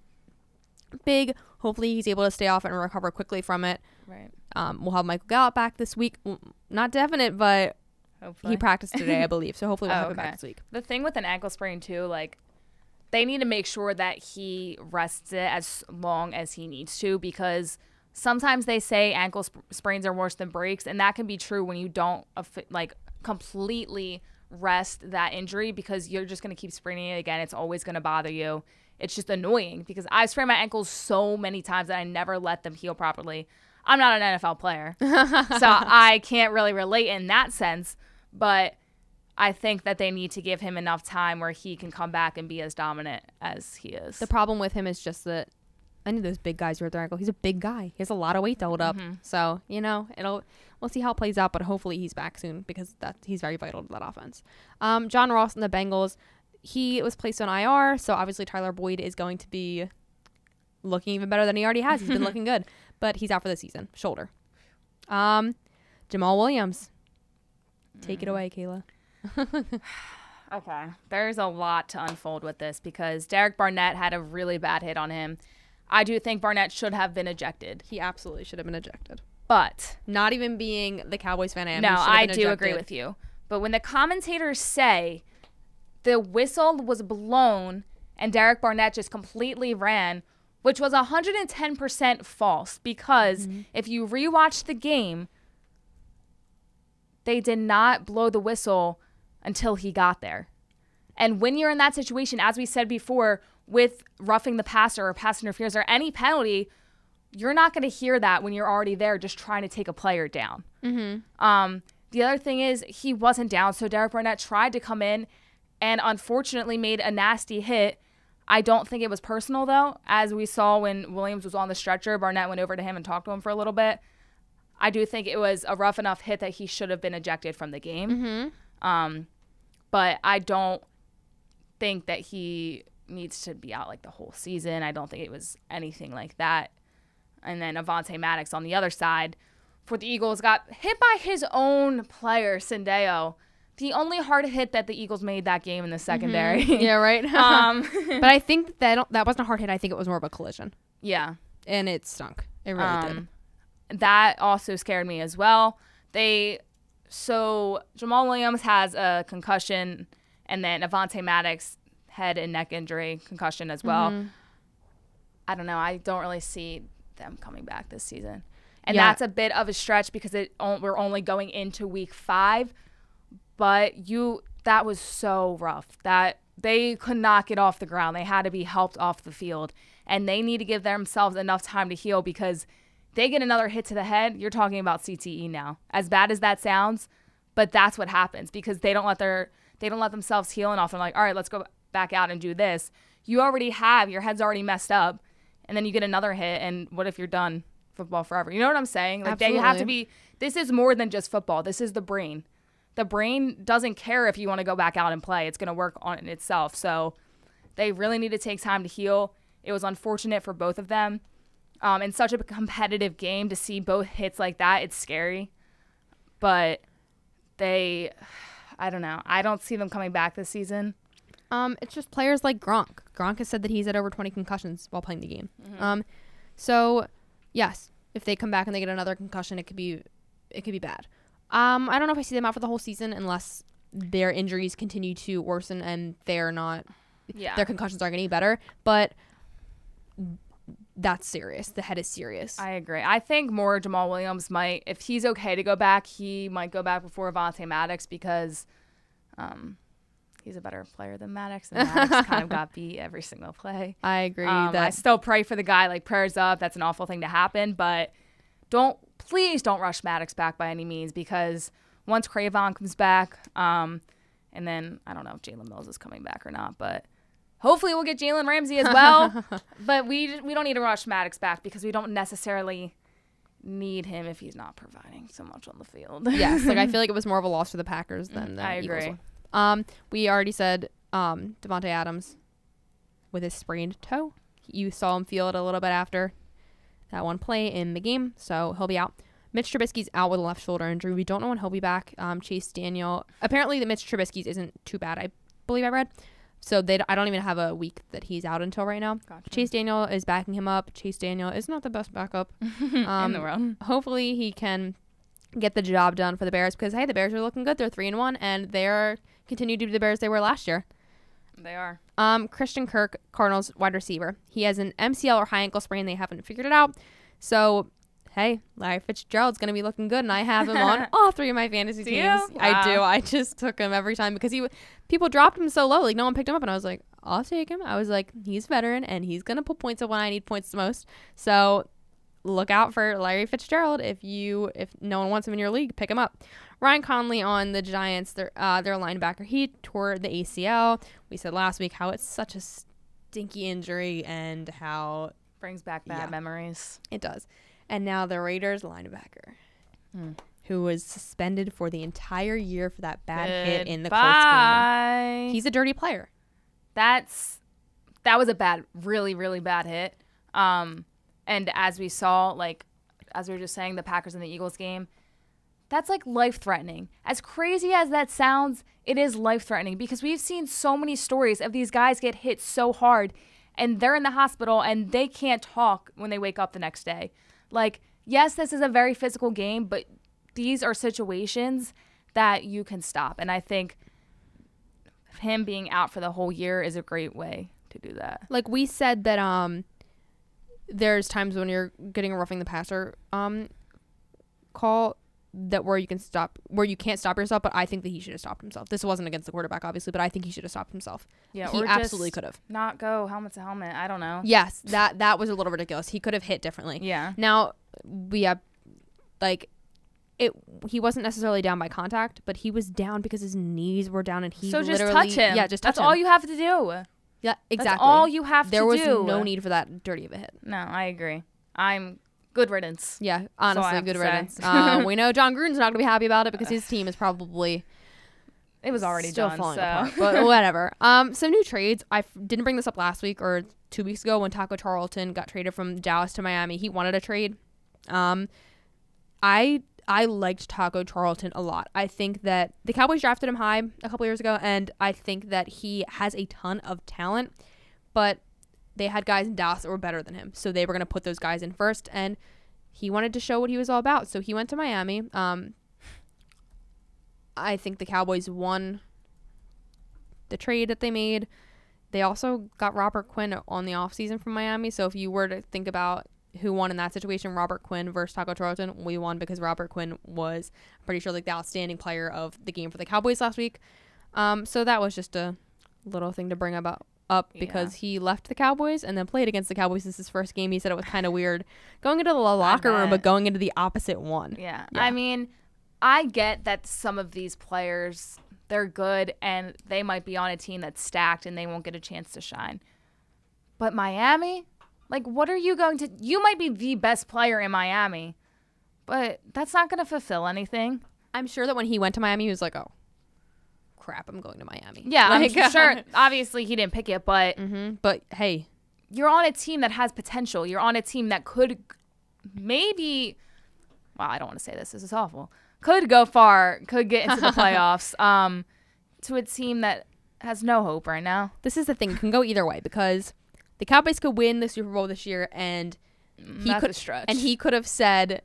Speaker 3: big. Hopefully he's able to stay off and recover quickly from it.
Speaker 4: Right.
Speaker 3: We'll have Michael Gallup back this week. Not definite, but
Speaker 4: hopefully.
Speaker 3: He practiced today, I believe. So hopefully we'll have him back this week.
Speaker 4: The thing with an ankle sprain too, like they need to make sure that he rests it as long as he needs to, because sometimes they say ankle sprains are worse than breaks, and that can be true when you don't like completely rest that injury, because you're just going to keep spraining it again. It's always going to bother you. It's just annoying because I've sprained my ankles so many times that I never let them heal properly. I'm not an NFL player, so I can't really relate in that sense, but I think that they need to give him enough time where he can come back and be as dominant as he is.
Speaker 3: The problem with him is just that any of those big guys who are at their ankle, he's a big guy. He has a lot of weight to hold up. So, we'll see how it plays out, but hopefully he's back soon because he's very vital to that offense. John Ross and the Bengals, he was placed on IR, so obviously Tyler Boyd is going to be looking even better than he already has. He's been looking good, but he's out for the season. Shoulder. Jamal Williams. Take it away, Kayla.
Speaker 4: Okay. There's a lot to unfold with this because Derek Barnett had a really bad hit on him. I do think Barnett should have been ejected.
Speaker 3: He absolutely should have been ejected.
Speaker 4: But
Speaker 3: not even being the Cowboys fan I am.
Speaker 4: No, I do agree with you. But when the commentators say the whistle was blown and Derek Barnett just completely ran, which was 110% false, because if you rewatch the game, they did not blow the whistle until he got there. And when you're in that situation, as we said before, with roughing the passer or pass interference or any penalty, you're not going to hear that when you're already there just trying to take a player down. The other thing is he wasn't down, so Derek Barnett tried to come in and unfortunately made a nasty hit. I don't think it was personal, though. As we saw when Williams was on the stretcher, Barnett went over to him and talked to him for a little bit. I do think it was a rough enough hit that he should have been ejected from the game. But I don't think that he needs to be out like the whole season. I don't think it was anything like that. And then Avonte Maddox on the other side for the Eagles got hit by his own player, Sendeo. The only hard hit that the Eagles made that game in the secondary.
Speaker 3: Yeah, right. But I think that wasn't a hard hit. I think it was more of a collision.
Speaker 4: Yeah.
Speaker 3: And it stunk. It really did.
Speaker 4: That also scared me as well. So Jamal Williams has a concussion, and then Avonte Maddox head and neck injury, concussion as well.
Speaker 3: Mm-hmm.
Speaker 4: I don't know. I don't really see them coming back this season. And
Speaker 3: Yeah.
Speaker 4: that's a bit of a stretch because we're only going into week 5. But that was so rough that they could not get off the ground. They had to be helped off the field. And they need to give themselves enough time to heal because they get another hit to the head. You're talking about CTE now. As bad as that sounds, but that's what happens because they don't let themselves heal enough. They're like, all right, let's go back out and do this. You already have, your head's already messed up. And then you get another hit. And what if you're done football forever? You know what I'm saying? Like
Speaker 3: Absolutely.
Speaker 4: they have to be, this is more than just football. This is the brain. The brain doesn't care if you want to go back out and play. It's going to work on itself. So they really need to take time to heal. It was unfortunate for both of them. In such a competitive game to see both hits like that, it's scary. But I don't know. I don't see them coming back this season.
Speaker 3: It's just players like Gronk. Gronk has said that he's had over 20 concussions while playing the game. So yes, if they come back and they get another concussion, it could be bad. I don't know if I see them out for the whole season unless their injuries continue to worsen and their concussions aren't getting better. But that's serious. The head is serious.
Speaker 4: I agree. I think more Jamal Williams might, if he's okay to go back, he might go back before Avonte Maddox because he's a better player than Maddox, and Maddox kind of got beat every single play.
Speaker 3: I agree.
Speaker 4: I still pray for the guy, like prayers up. That's an awful thing to happen, but please don't rush Maddox back by any means because once Cravon comes back, and then I don't know if Jalen Mills is coming back or not, but hopefully we'll get Jalen Ramsey as well. But we don't need to rush Maddox back because we don't necessarily need him if he's not providing so much on the field.
Speaker 3: Yes, like I feel like it was more of a loss for the Packers than the
Speaker 4: I
Speaker 3: Eagles
Speaker 4: agree.
Speaker 3: were. We already said Devontae Adams with his sprained toe. You saw him feel it a little bit after that one play in the game, so he'll be out. Mitch Trubisky's out with a left shoulder injury. We don't know when he'll be back. Chase Daniel, apparently the Mitch Trubisky's isn't too bad, I believe I read. So I don't even have a week that he's out until right now.
Speaker 4: Gotcha.
Speaker 3: Chase Daniel is backing him up. Chase Daniel is not the best backup.
Speaker 4: In the world.
Speaker 3: Hopefully he can get the job done for the Bears because, hey, the Bears are looking good. They're 3-1, and they're continue to be the Bears they were last year.
Speaker 4: They are.
Speaker 3: Christian Kirk, Cardinals wide receiver. He has an MCL or high ankle sprain. They haven't figured it out. So, hey, Larry Fitzgerald's going to be looking good, and I have him on all 3 of my fantasy
Speaker 4: Do
Speaker 3: teams.
Speaker 4: you?
Speaker 3: I do.
Speaker 4: Wow.
Speaker 3: I just took him every time because people dropped him so low. Like, no one picked him up, and I was like, I'll take him. I was like, he's a veteran, and he's going to put points up when I need points the most. So, look out for Larry Fitzgerald. If no one wants him in your league, pick him up. Ryan Conley on the Giants, their linebacker, he tore the ACL. We said last week how it's such a stinky injury and how
Speaker 4: Brings back bad memories.
Speaker 3: it does. And now the Raiders linebacker, who was suspended for the entire year for that bad hit in the Colts game.
Speaker 4: Bye.
Speaker 3: He's a dirty player.
Speaker 4: That was a really, really bad hit. And as we saw, like, as we were just saying, the Packers and the Eagles game, that's like life-threatening. As crazy as that sounds, it is life-threatening because we've seen so many stories of these guys get hit so hard and they're in the hospital and they can't talk when they wake up the next day. Like, yes, this is a very physical game, but these are situations that you can stop. And I think him being out for the whole year is a great way to do that.
Speaker 3: Like we said that there's times when you're getting a roughing the passer call that where you can't stop yourself, but I think that he should have stopped himself. This wasn't against the quarterback, obviously, but I think he should have stopped himself.
Speaker 4: Yeah,
Speaker 3: he
Speaker 4: or
Speaker 3: absolutely
Speaker 4: just
Speaker 3: could have.
Speaker 4: not go helmet to helmet. I don't know.
Speaker 3: Yes, that was a little ridiculous. He could have hit differently.
Speaker 4: Yeah.
Speaker 3: Now we have he wasn't necessarily down by contact, but he was down because his knees were down and he
Speaker 4: So just
Speaker 3: literally
Speaker 4: touch him.
Speaker 3: Yeah, just touch
Speaker 4: That's
Speaker 3: him.
Speaker 4: all you have to do.
Speaker 3: Yeah, exactly.
Speaker 4: That's all you have
Speaker 3: there
Speaker 4: to
Speaker 3: was
Speaker 4: do.
Speaker 3: no need for that dirty of a hit.
Speaker 4: No, I agree. I'm good riddance.
Speaker 3: Yeah,
Speaker 4: all I
Speaker 3: honestly,
Speaker 4: have
Speaker 3: good
Speaker 4: to say.
Speaker 3: riddance. We know John Gruden's not going to be happy about it because his team is probably
Speaker 4: It was already
Speaker 3: still
Speaker 4: done.
Speaker 3: falling
Speaker 4: So.
Speaker 3: apart, but whatever. Some new trades. I didn't bring this up last week or 2 weeks ago when Taco Charlton got traded from Dallas to Miami. He wanted a trade. I liked Taco Charlton a lot. I think that the Cowboys drafted him high a couple years ago, and I think that he has a ton of talent, but they had guys in Dallas that were better than him, so they were going to put those guys in first, and he wanted to show what he was all about, so he went to Miami. I think the Cowboys won the trade that they made. They also got Robert Quinn on the offseason from Miami. So if you were to think about who won in that situation, Robert Quinn versus Taco Charlton, we won because Robert Quinn was, I'm pretty sure, like the outstanding player of the game for the Cowboys last week. So that was just a little thing to bring up because he left the Cowboys and then played against the Cowboys. This is his first game. He said it was kind of weird going into the locker room, but going into the opposite one.
Speaker 4: Yeah. I mean, I get that some of these players, they're good and they might be on a team that's stacked and they won't get a chance to shine. But Miami, like, what are you going to... You might be the best player in Miami, but that's not going to fulfill anything.
Speaker 3: I'm sure that when he went to Miami, he was like, oh, crap, I'm going to Miami.
Speaker 4: Yeah,
Speaker 3: like,
Speaker 4: I'm sure. Obviously, he didn't pick it, but...
Speaker 3: But, hey.
Speaker 4: You're on a team that has potential. You're on a team that could maybe... Well, I don't want to say this. This is awful. Could go far. Could get into the playoffs. To a team that has no hope right now.
Speaker 3: This is the thing. It can go either way because the Cowboys could win the Super Bowl this year, and
Speaker 4: That's a stretch.
Speaker 3: And he could have said,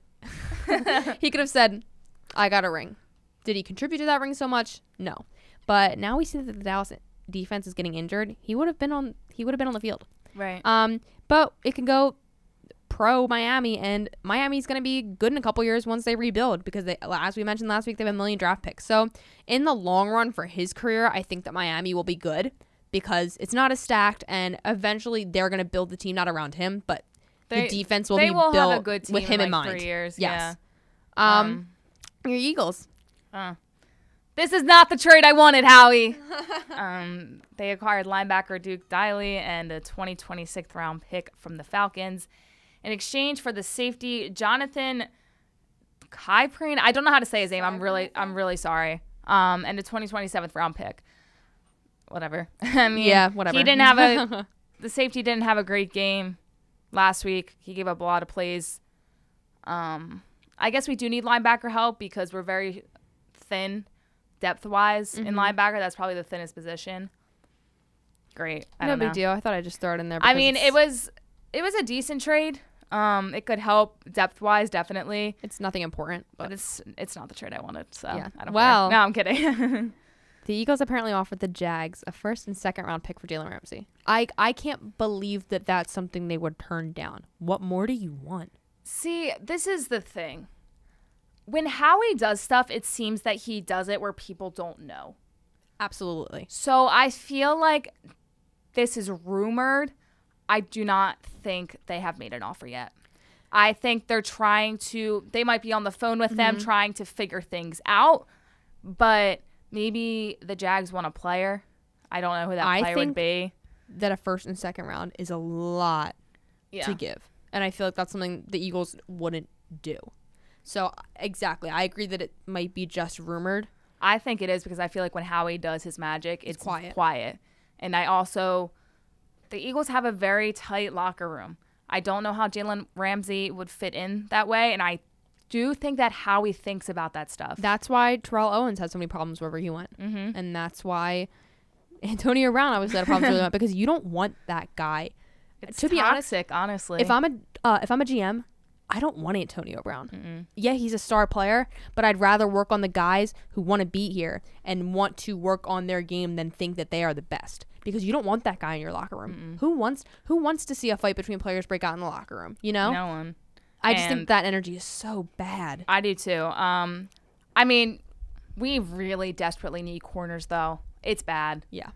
Speaker 3: I got a ring. Did he contribute to that ring so much? No. But now we see that the Dallas defense is getting injured. He would have been on the field.
Speaker 4: Right.
Speaker 3: But it can go pro Miami, and Miami's going to be good in a couple years once they rebuild because they, as we mentioned last week, they have 1 million draft picks. So in the long run for his career, I think that Miami will be good because it's not as stacked, and eventually they're going to build the team not around him, but the defense will be built have a good team with him in mind.
Speaker 4: 3 years.
Speaker 3: Yes.
Speaker 4: Yeah.
Speaker 3: Your Eagles.
Speaker 4: This is not the trade I wanted, Howie. They acquired linebacker Duke Diley and a 2026 round pick from the Falcons in exchange for the safety Jonathan Kyprien. I don't know how to say his name. I'm really sorry. And a 2027 round pick. Whatever. I mean,
Speaker 3: yeah, whatever.
Speaker 4: He didn't have the safety didn't have a great game last week. He gave up a lot of plays. I guess we do need linebacker help because we're very thin depth-wise in linebacker. That's probably the thinnest position. Great.
Speaker 3: No big deal. I thought I'd just throw it in there.
Speaker 4: I mean, it was a decent trade. It could help depth-wise, definitely.
Speaker 3: It's nothing important,
Speaker 4: but it's not the trade I wanted. So
Speaker 3: yeah.
Speaker 4: I don't
Speaker 3: care.
Speaker 4: No, I'm kidding.
Speaker 3: The Eagles apparently offered the Jags a 1st and 2nd round pick for Jalen Ramsey. I can't believe that that's something they would turn down. What more do you want?
Speaker 4: See, this is the thing. When Howie does stuff, it seems that he does it where people don't know.
Speaker 3: Absolutely.
Speaker 4: So I feel like this is rumored. I do not think they have made an offer yet. I think they're they might be on the phone with them trying to figure things out, but maybe the Jags want a player. I don't know who that player would be.
Speaker 3: That a 1st and 2nd round is a lot to give. And I feel like that's something the Eagles wouldn't do. So, exactly. I agree that it might be just rumored.
Speaker 4: I think it is because I feel like when Howie does his magic, it's quiet. And the Eagles have a very tight locker room. I don't know how Jalen Ramsey would fit in that way, and I do think that Howie thinks about that stuff.
Speaker 3: That's why Terrell Owens had so many problems wherever he went. And that's why Antonio Brown always had problems wherever he went, because you don't want that guy.
Speaker 4: It's to be toxic, honestly.
Speaker 3: If I'm a GM, I don't want Antonio Brown. Yeah, he's a star player, but I'd rather work on the guys who want to be here and want to work on their game than think that they are the best. Because you don't want that guy in your locker room. Who wants to see a fight between players break out in the locker room? You know?
Speaker 4: No one.
Speaker 3: I just think that energy is so bad.
Speaker 4: I do too. I mean, we really desperately need corners, though. It's bad.
Speaker 3: Yeah.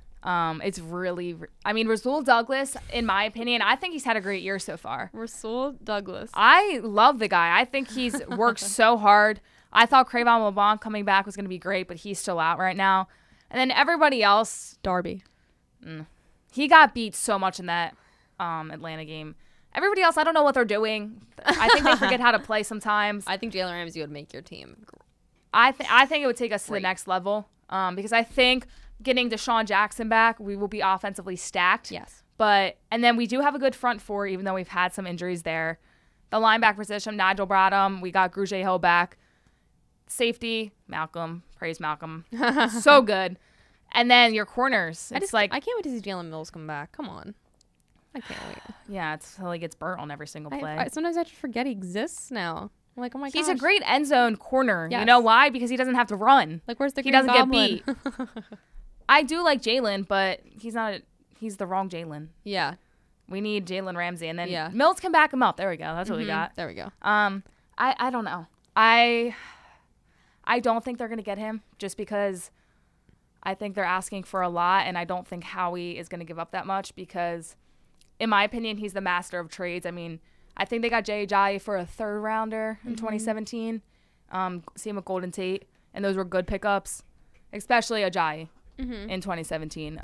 Speaker 4: It's really, I mean, Rasul Douglas, in my opinion, I think he's had a great year so far.
Speaker 3: Rasul Douglas.
Speaker 4: I love the guy. I think he's worked so hard. I thought Crayvon LeBlanc coming back was going to be great, but he's still out right now. And then everybody else.
Speaker 3: Darby.
Speaker 4: He got beat so much in that Atlanta game. Everybody else, I don't know what they're doing. I think they forget how to play sometimes.
Speaker 3: I think Jalen Ramsey would make your team.
Speaker 4: I think it would take us to the next level because I think getting Deshaun Jackson back, we will be offensively stacked.
Speaker 3: Yes.
Speaker 4: And then we do have a good front four, even though we've had some injuries there. The linebacker position, Nigel Bradham. We got Grugier Hill back. Safety, Malcolm. Praise Malcolm. So good. And then your corners. I
Speaker 3: can't wait to see Jalen Mills come back. Come on. I can't wait.
Speaker 4: Yeah, it's until he gets burnt on every single play.
Speaker 3: Sometimes I just forget he exists now. I'm like, oh my god,
Speaker 4: He's a great end zone corner.
Speaker 3: Yes.
Speaker 4: You know why? Because he doesn't have to run.
Speaker 3: Like, where's the
Speaker 4: He
Speaker 3: Green
Speaker 4: doesn't
Speaker 3: Goblin?
Speaker 4: get beat. I do like Jalen, but he's not. He's the wrong Jalen.
Speaker 3: Yeah.
Speaker 4: We need Jalen Ramsey, and then
Speaker 3: Yeah.
Speaker 4: Mills can back him up. There we go. That's what we got.
Speaker 3: There we go.
Speaker 4: I don't know. I don't think they're gonna get him just because I think they're asking for a lot, and I don't think Howie is gonna give up that much because, in my opinion, he's the master of trades. I mean, I think they got Jay Ajayi for a third rounder in 2017. Same with Golden Tate, and those were good pickups, especially Ajayi in 2017.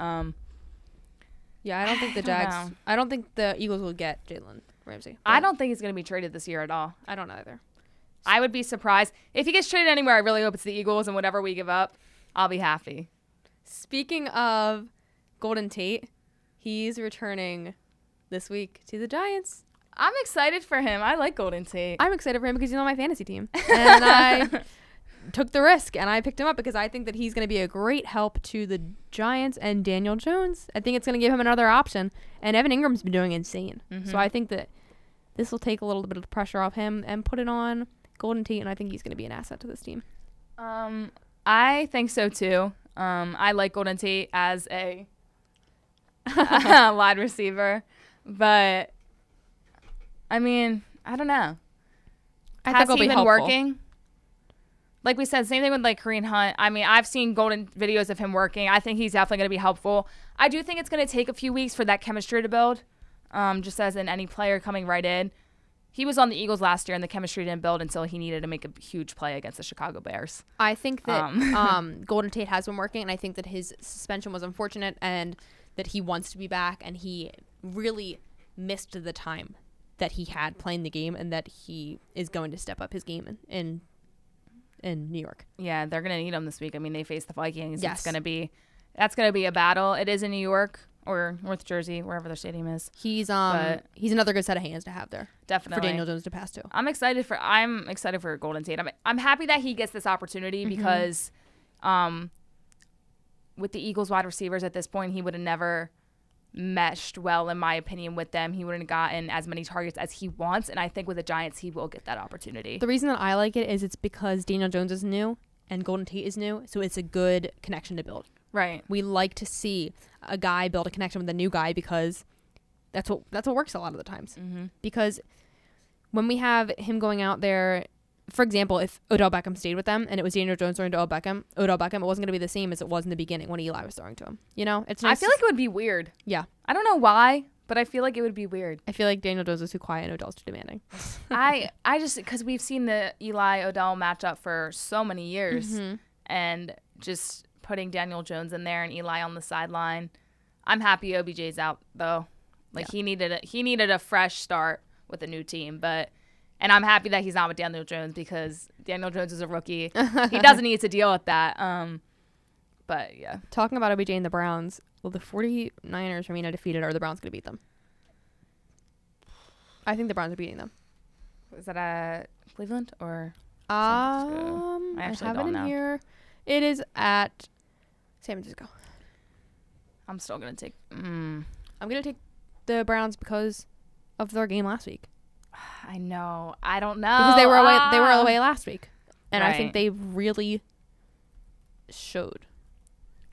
Speaker 3: Yeah, I don't think the
Speaker 4: don't
Speaker 3: Jags.
Speaker 4: know.
Speaker 3: I don't think the Eagles will get Jalen Ramsey.
Speaker 4: I don't think he's gonna be traded this year at all.
Speaker 3: I don't either.
Speaker 4: I would be surprised if he gets traded anywhere. I really hope it's the Eagles, and whatever we give up, I'll be happy.
Speaker 3: Speaking of Golden Tate, he's returning this week to the Giants.
Speaker 4: I'm excited for him. I like Golden Tate.
Speaker 3: I'm excited for him because he's on my fantasy team, and I took the risk and I picked him up because I think that he's going to be a great help to the Giants and Daniel Jones. I think it's going to give him another option, and Evan Ingram's been doing insane. So I think that this will take a little bit of the pressure off him and put it on Golden Tate, and I think he's going to be an asset to this team.
Speaker 4: I think so too. I like Golden Tate as a wide receiver, but I mean, I don't know.
Speaker 3: I
Speaker 4: Has
Speaker 3: think it'll
Speaker 4: he
Speaker 3: be
Speaker 4: been
Speaker 3: helpful.
Speaker 4: working? Like we said, same thing with like Kareem Hunt. I mean, I've seen golden videos of him working. I think he's definitely going to be helpful. I do think it's going to take a few weeks for that chemistry to build, just as in any player coming right in. He was on the Eagles last year, and the chemistry didn't build until he needed to make a huge play against the Chicago Bears.
Speaker 3: I think that Golden Tate has been working, and I think that his suspension was unfortunate and that he wants to be back, and he really missed the time that he had playing the game, and that he is going to step up his game in New York.
Speaker 4: Yeah, they're going to need him this week. I mean, they face the Vikings.
Speaker 3: Yes.
Speaker 4: That's going to be a battle. It is in New York or North Jersey, wherever their stadium is.
Speaker 3: He's
Speaker 4: But-
Speaker 3: he's another good set of hands to have there
Speaker 4: Definitely.
Speaker 3: for Daniel Jones to pass to.
Speaker 4: I'm excited for Golden Tate. I'm happy that he gets this opportunity because with the Eagles wide receivers at this point, he would have never meshed well, in my opinion, with them. He wouldn't have gotten as many targets as he wants, and I think with the Giants, he will get that opportunity.
Speaker 3: The reason that I like it is it's because Daniel Jones is new and Golden Tate is new, so it's a good connection to build.
Speaker 4: Right.
Speaker 3: We like to see a guy build a connection with a new guy because that's what works a lot of the times. Because when we have him going out there, for example, if Odell Beckham stayed with them and it was Daniel Jones throwing to Odell Beckham, it wasn't going to be the same as it was in the beginning when Eli was throwing to him. You know, it's nice.
Speaker 4: I feel like it would be weird.
Speaker 3: Yeah,
Speaker 4: I don't know why, but I feel like it would be weird.
Speaker 3: I feel like Daniel Jones is too quiet and Odell's too demanding.
Speaker 4: I just because we've seen the Eli Odell matchup for so many years, and just putting Daniel Jones in there and Eli on the sideline. I'm happy OBJ's out though. Like he needed a fresh start with a new team, and I'm happy that he's not with Daniel Jones because Daniel Jones is a rookie. He doesn't need to deal with that. But yeah,
Speaker 3: Talking about OBJ and the Browns, will the 49ers remain undefeated or are the Browns going to beat them? I think the Browns are beating them.
Speaker 4: is that Cleveland or?
Speaker 3: I
Speaker 4: actually
Speaker 3: have
Speaker 4: don't
Speaker 3: it in
Speaker 4: know.
Speaker 3: here. It is at San Francisco.
Speaker 4: I'm still gonna take.
Speaker 3: I'm going to take the Browns because of their game last week.
Speaker 4: I know. I don't know
Speaker 3: Because they were away. They were away last week, and I
Speaker 4: Right.
Speaker 3: think they really showed.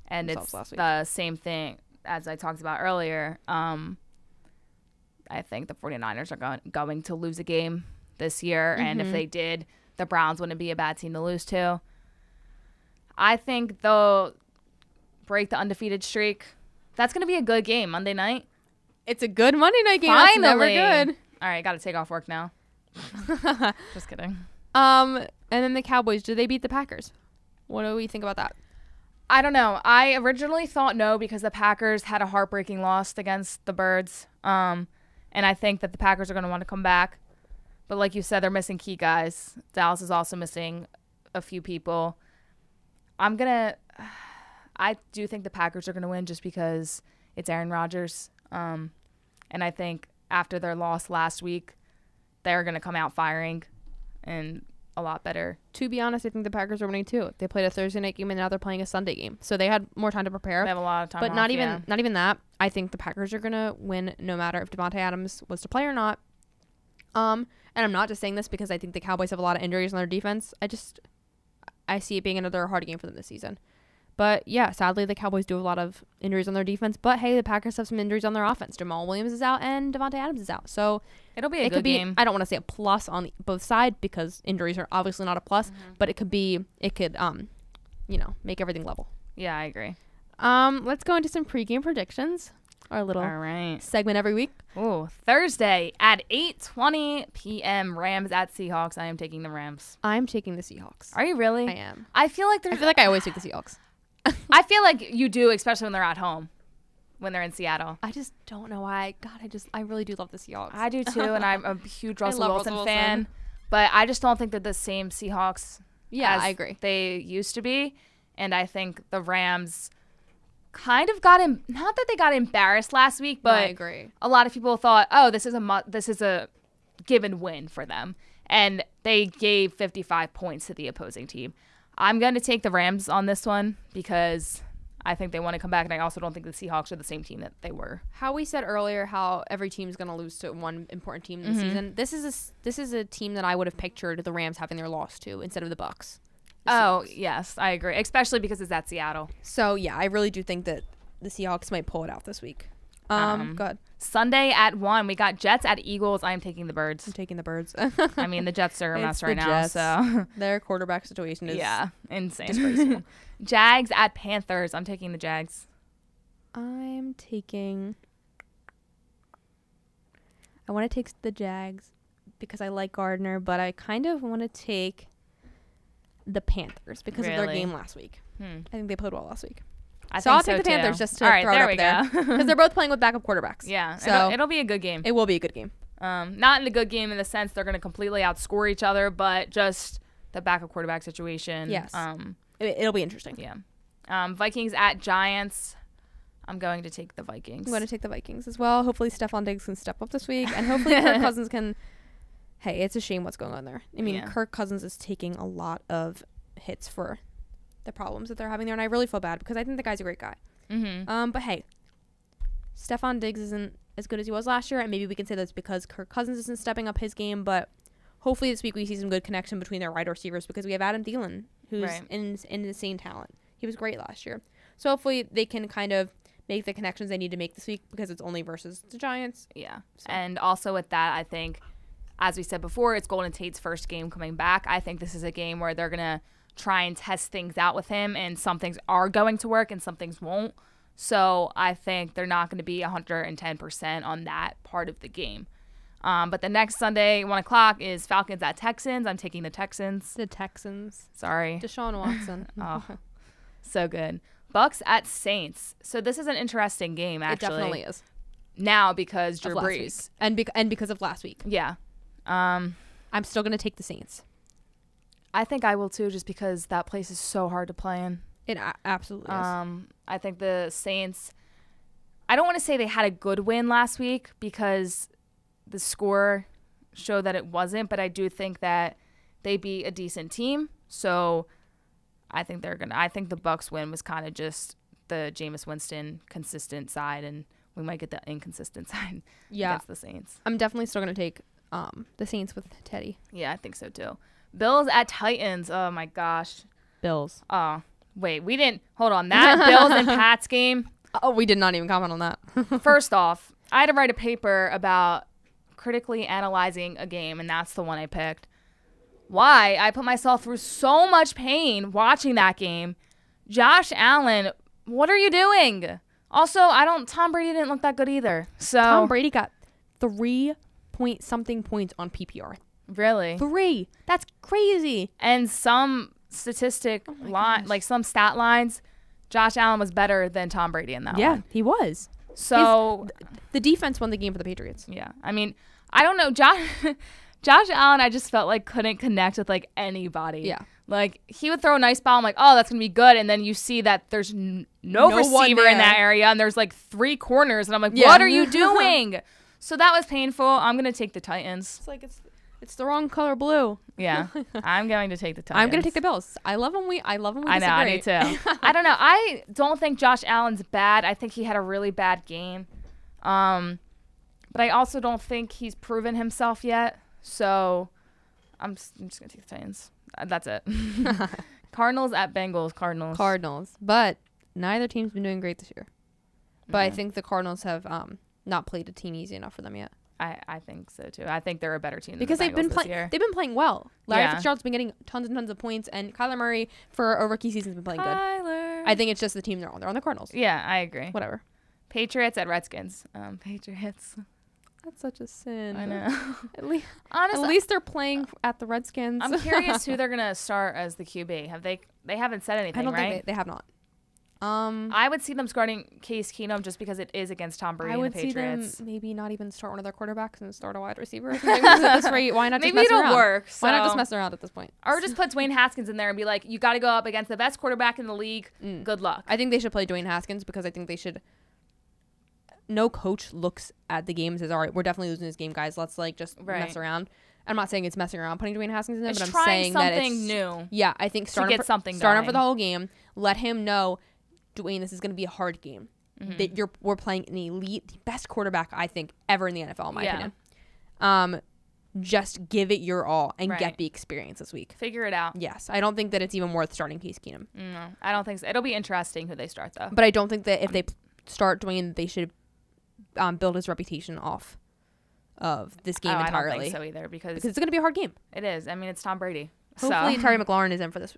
Speaker 4: And
Speaker 3: themselves
Speaker 4: it's
Speaker 3: last week.
Speaker 4: the same thing as I talked about earlier. I think the 49ers are going to lose a game this year, and if they did, the Browns wouldn't be a bad team to lose to. I think they'll break the undefeated streak. That's going to be a good game Monday night.
Speaker 3: It's a good Monday night game. That's never
Speaker 4: Finally.
Speaker 3: good.
Speaker 4: All right, got to take off work now. Just kidding.
Speaker 3: And then the Cowboys. Did they beat the Packers? What do we think about that?
Speaker 4: I don't know. I originally thought no because the Packers had a heartbreaking loss against the Birds. And I think that the Packers are going to want to come back. But like you said, they're missing key guys. Dallas is also missing a few people. I do think the Packers are going to win just because it's Aaron Rodgers. And I think after their loss last week, they're going to come out firing and a lot better.
Speaker 3: To be honest, I think the Packers are winning too. They played a Thursday night game and now they're playing a Sunday game, so they had more time to prepare.
Speaker 4: They have a lot of time
Speaker 3: But
Speaker 4: off,
Speaker 3: not
Speaker 4: yeah.
Speaker 3: even that. I think the Packers are gonna win no matter if Devontae Adams was to play or not. And And I'm not just saying this because I think the Cowboys have a lot of injuries on their defense. I see it being another hard game for them this season. But yeah, sadly the Cowboys do have a lot of injuries on their defense. But hey, the Packers have some injuries on their offense. Jamal Williams is out and Devontae Adams is out. So
Speaker 4: It'll be a
Speaker 3: it
Speaker 4: good
Speaker 3: could be,
Speaker 4: game.
Speaker 3: I don't want to say a plus on both sides because injuries are obviously not a plus, but it could make everything level.
Speaker 4: Yeah, I agree.
Speaker 3: Let's go into some pregame predictions. Our little
Speaker 4: All right.
Speaker 3: segment every week.
Speaker 4: Ooh, Thursday at 8:20 p.m. Rams at Seahawks. I am taking the Rams.
Speaker 3: I'm taking the Seahawks.
Speaker 4: Are you really?
Speaker 3: I am.
Speaker 4: I feel like
Speaker 3: I feel like I always take the Seahawks.
Speaker 4: I feel like you do, especially when they're at home, when they're in Seattle.
Speaker 3: I just don't know why. God, I really do love the Seahawks.
Speaker 4: I do too, and I'm a huge Russell
Speaker 3: love
Speaker 4: Wilson
Speaker 3: Russell
Speaker 4: fan.
Speaker 3: Wilson.
Speaker 4: But I just don't think they're the same Seahawks.
Speaker 3: Yeah,
Speaker 4: as
Speaker 3: I agree.
Speaker 4: They used to be, and I think the Rams kind of got not that they got embarrassed last week, but
Speaker 3: I agree.
Speaker 4: a lot of people thought, oh, this is a given win for them, and they gave 55 points to the opposing team. I'm going to take the Rams on this one because I think they want to come back, and I also don't think the Seahawks are the same team that they were.
Speaker 3: How we said earlier, how every team's going to lose to one important team this season. This is a team that I would have pictured the Rams having their loss to instead of the Bucks.
Speaker 4: Oh, yes, I agree, especially because it's at Seattle.
Speaker 3: So yeah, I really do think that the Seahawks might pull it out this week. Go ahead.
Speaker 4: Sunday at 1, we got Jets at Eagles. I am taking the Birds.
Speaker 3: I'm taking the Birds.
Speaker 4: I mean, the Jets are a mess
Speaker 3: It's
Speaker 4: right
Speaker 3: the
Speaker 4: now,
Speaker 3: Jets.
Speaker 4: so
Speaker 3: Their quarterback situation is
Speaker 4: yeah, insane.
Speaker 3: disgraceful.
Speaker 4: Jags at Panthers. I'm taking the Jags.
Speaker 3: I'm taking. I want to take the Jags because I like Gardner, but I kind of want to take the Panthers because of their
Speaker 4: Really?
Speaker 3: game last week. I think they played well last week.
Speaker 4: I
Speaker 3: So
Speaker 4: think
Speaker 3: I'll take the
Speaker 4: too.
Speaker 3: Panthers just to
Speaker 4: All right,
Speaker 3: throw
Speaker 4: there
Speaker 3: it
Speaker 4: we
Speaker 3: up there
Speaker 4: go.
Speaker 3: because they're both playing with backup quarterbacks.
Speaker 4: Yeah,
Speaker 3: So
Speaker 4: it'll be a good game.
Speaker 3: it will be a good game.
Speaker 4: Not in a good game in the sense they're going to completely outscore each other, but just the backup quarterback situation.
Speaker 3: Yes. It'll be interesting.
Speaker 4: Yeah. Vikings at Giants. I'm going to take the Vikings.
Speaker 3: I'm going to take the Vikings as well. Hopefully Stephon Diggs can step up this week, and hopefully Kirk Cousins can. Hey, it's a shame what's going on there. I mean,
Speaker 4: Yeah.
Speaker 3: Kirk Cousins is taking a lot of hits for the problems that they're having there, and I really feel bad because I think the guy's a great guy. But hey, Stephon Diggs isn't as good as he was last year, and maybe we can say that's because Kirk Cousins isn't stepping up his game, but hopefully this week we see some good connection between their wide receivers because we have Adam Thielen, who's
Speaker 4: Right.
Speaker 3: insane talent. He was great last year. So hopefully they can kind of make the connections they need to make this week because it's only versus the Giants.
Speaker 4: Yeah. And also with that, I think, as we said before, it's Golden Tate's first game coming back. I think this is a game where they're going to try and test things out with him, and some things are going to work and some things won't. So I think they're not going to be 110% on that part of the game. But the next Sunday, 1 o'clock, is Falcons at Texans. I'm taking the Texans.
Speaker 3: The Texans.
Speaker 4: Sorry.
Speaker 3: Deshaun Watson.
Speaker 4: Oh, so good. Bucks at Saints. So this is an interesting game,
Speaker 3: It
Speaker 4: actually.
Speaker 3: definitely is.
Speaker 4: Now because
Speaker 3: Of
Speaker 4: Drew
Speaker 3: last
Speaker 4: Brees.
Speaker 3: week. And because of last week.
Speaker 4: Yeah.
Speaker 3: I'm still going to take the Saints.
Speaker 4: I think I will too, just because that place is so hard to play in.
Speaker 3: It absolutely is.
Speaker 4: I think the Saints, I don't want to say they had a good win last week because the score showed that it wasn't, but I do think that they beat a decent team. So I think the Bucks win was kind of just the Jameis Winston consistent side, and we might get the inconsistent side against the Saints.
Speaker 3: I'm definitely still going to take the Saints with Teddy.
Speaker 4: Yeah, I think so too. Bills at Titans. Oh my gosh.
Speaker 3: Bills.
Speaker 4: Oh, wait, we didn't. Hold on. That Bills and Pats game.
Speaker 3: Oh, we did not even comment on that.
Speaker 4: First off, I had to write a paper about critically analyzing a game, and that's the one I picked. Why? I put myself through so much pain watching that game. Josh Allen, what are you doing? Also, Tom Brady didn't look that good either. So
Speaker 3: Tom Brady got 3-point-something points on PPR.
Speaker 4: Really?
Speaker 3: 3. That's crazy.
Speaker 4: And some statistic line, like some stat lines, Josh Allen was better than Tom Brady in that one.
Speaker 3: He was.
Speaker 4: So
Speaker 3: The defense won the game for the Patriots.
Speaker 4: yeah, I mean, I don't know, Josh Allen, I just felt like couldn't connect with like anybody.
Speaker 3: Yeah.
Speaker 4: Like he would throw a nice ball, I'm like, oh, that's gonna be good, and then you see that there's no
Speaker 3: one
Speaker 4: receiver in
Speaker 3: there.
Speaker 4: that area, and there's like 3 corners, and I'm like,
Speaker 3: Yeah.
Speaker 4: what are you doing? So that was painful. I'm gonna take the Titans.
Speaker 3: It's like it's the wrong color blue.
Speaker 4: Yeah, I'm going to take the Titans.
Speaker 3: I'm gonna take the Bills. I love when we
Speaker 4: I know,
Speaker 3: disagree.
Speaker 4: I do too. I don't know. I don't think Josh Allen's bad. I think he had a really bad game. But I also don't think he's proven himself yet. So I'm just going to take the Titans. That's it. Cardinals at Bengals.
Speaker 3: Cardinals. But neither team's been doing great this year. But I
Speaker 4: Mhm.
Speaker 3: think the Cardinals have not played a team easy enough for them yet.
Speaker 4: I think so too. I think they're a better team
Speaker 3: Because
Speaker 4: than
Speaker 3: they've
Speaker 4: the
Speaker 3: been
Speaker 4: Bengals this year.
Speaker 3: they've been playing well. Larry
Speaker 4: Yeah.
Speaker 3: Fitzgerald's been getting tons and tons of points, and Kyler Murray for a rookie season has been playing good.
Speaker 4: Tyler.
Speaker 3: I think it's just the team they're on. They're on the Cardinals.
Speaker 4: Yeah, I agree.
Speaker 3: Whatever.
Speaker 4: Patriots at Redskins. Patriots.
Speaker 3: That's such a sin.
Speaker 4: I know.
Speaker 3: At least,
Speaker 4: Honestly,
Speaker 3: at least they're playing at the Redskins.
Speaker 4: I'm curious who they're gonna start as the QB. Have they haven't said anything,
Speaker 3: I don't
Speaker 4: right?
Speaker 3: think they have not.
Speaker 4: I would see them starting Case Keenum just because it is against Tom Brady
Speaker 3: I would
Speaker 4: and the
Speaker 3: see them
Speaker 4: Patriots.
Speaker 3: maybe not even start one of their quarterbacks and start a wide receiver. Or something. At this rate, why not just
Speaker 4: Maybe
Speaker 3: mess
Speaker 4: it'll
Speaker 3: around?
Speaker 4: work.
Speaker 3: Why not just
Speaker 4: so-
Speaker 3: mess around at this point?
Speaker 4: Or just put Dwayne Haskins in there and be like, you got to go up against the best quarterback in the league. Good luck.
Speaker 3: I think they should play Dwayne Haskins because I think they should. No coach looks at the game and says, "All right, we're definitely losing this game, guys. Let's like just
Speaker 4: Right.
Speaker 3: mess around." I'm not saying it's messing around putting Dwayne Haskins in there,
Speaker 4: It's
Speaker 3: but I'm
Speaker 4: trying
Speaker 3: saying that
Speaker 4: something
Speaker 3: it's
Speaker 4: new.
Speaker 3: Yeah, I think start him
Speaker 4: get
Speaker 3: for,
Speaker 4: something
Speaker 3: start him for
Speaker 4: going.
Speaker 3: the whole game. Let him know, Dwayne, this is going to be a hard game.
Speaker 4: Mm-hmm.
Speaker 3: That we're playing an elite, the best quarterback I think ever in the NFL, in my
Speaker 4: Yeah.
Speaker 3: opinion. Just give it your all and
Speaker 4: Right.
Speaker 3: get the experience this week.
Speaker 4: Figure it out.
Speaker 3: Yes, I don't think that it's even worth starting Case Keenum,
Speaker 4: No, I don't think so. It'll be interesting who they start, though.
Speaker 3: but I don't think that if they start Dwayne, they should build his reputation off of this game
Speaker 4: I
Speaker 3: entirely.
Speaker 4: don't think so either because
Speaker 3: Because it's going to be a hard game.
Speaker 4: it is. I mean, it's Tom Brady.
Speaker 3: Hopefully,
Speaker 4: so.
Speaker 3: Terry McLaurin is in for this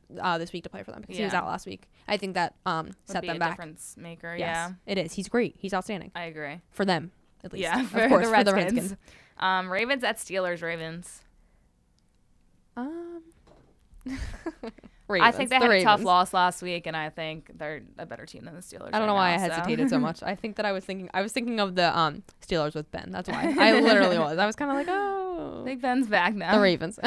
Speaker 3: week to play for them because he was
Speaker 4: Yeah.
Speaker 3: out last week. I think that
Speaker 4: Would
Speaker 3: set
Speaker 4: be
Speaker 3: them
Speaker 4: a
Speaker 3: back.
Speaker 4: difference maker.
Speaker 3: Yes,
Speaker 4: Yeah,
Speaker 3: it is. He's great. He's outstanding
Speaker 4: I agree.
Speaker 3: for them, at least.
Speaker 4: Yeah,
Speaker 3: of
Speaker 4: for
Speaker 3: course,
Speaker 4: the
Speaker 3: for the
Speaker 4: Redskins.
Speaker 3: Redskins.
Speaker 4: Ravens at Steelers. Ravens. I think they had a tough loss last week, and I think they're a better team than the Steelers.
Speaker 3: I don't know why I hesitated so much. I think that I was thinking of the Steelers with Ben. That's why I literally was. I was kind of like, oh,
Speaker 4: Big Ben's back now.
Speaker 3: the Ravens,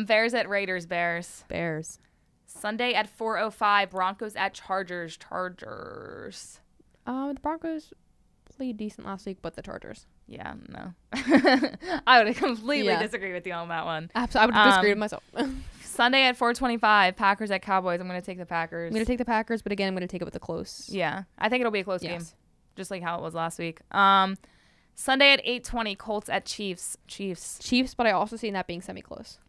Speaker 4: Bears at Raiders. Bears.
Speaker 3: Bears.
Speaker 4: Sunday at 4:05. Broncos at Chargers.
Speaker 3: The Broncos played decent last week, but the Chargers.
Speaker 4: Yeah, no. I would completely
Speaker 3: Yeah.
Speaker 4: disagree with you on that one.
Speaker 3: Absolutely, I would disagree with myself. I'm
Speaker 4: Sunday at 4:25. Packers at Cowboys. I'm going to take the Packers.
Speaker 3: gonna take the Packers, but again, I'm gonna take it with the close.
Speaker 4: Yeah, I think it'll be a close game,
Speaker 3: Yes.
Speaker 4: just like how it was last week. Sunday at 8:20. Colts at Chiefs.
Speaker 3: Chiefs, but I also see that being semi-close.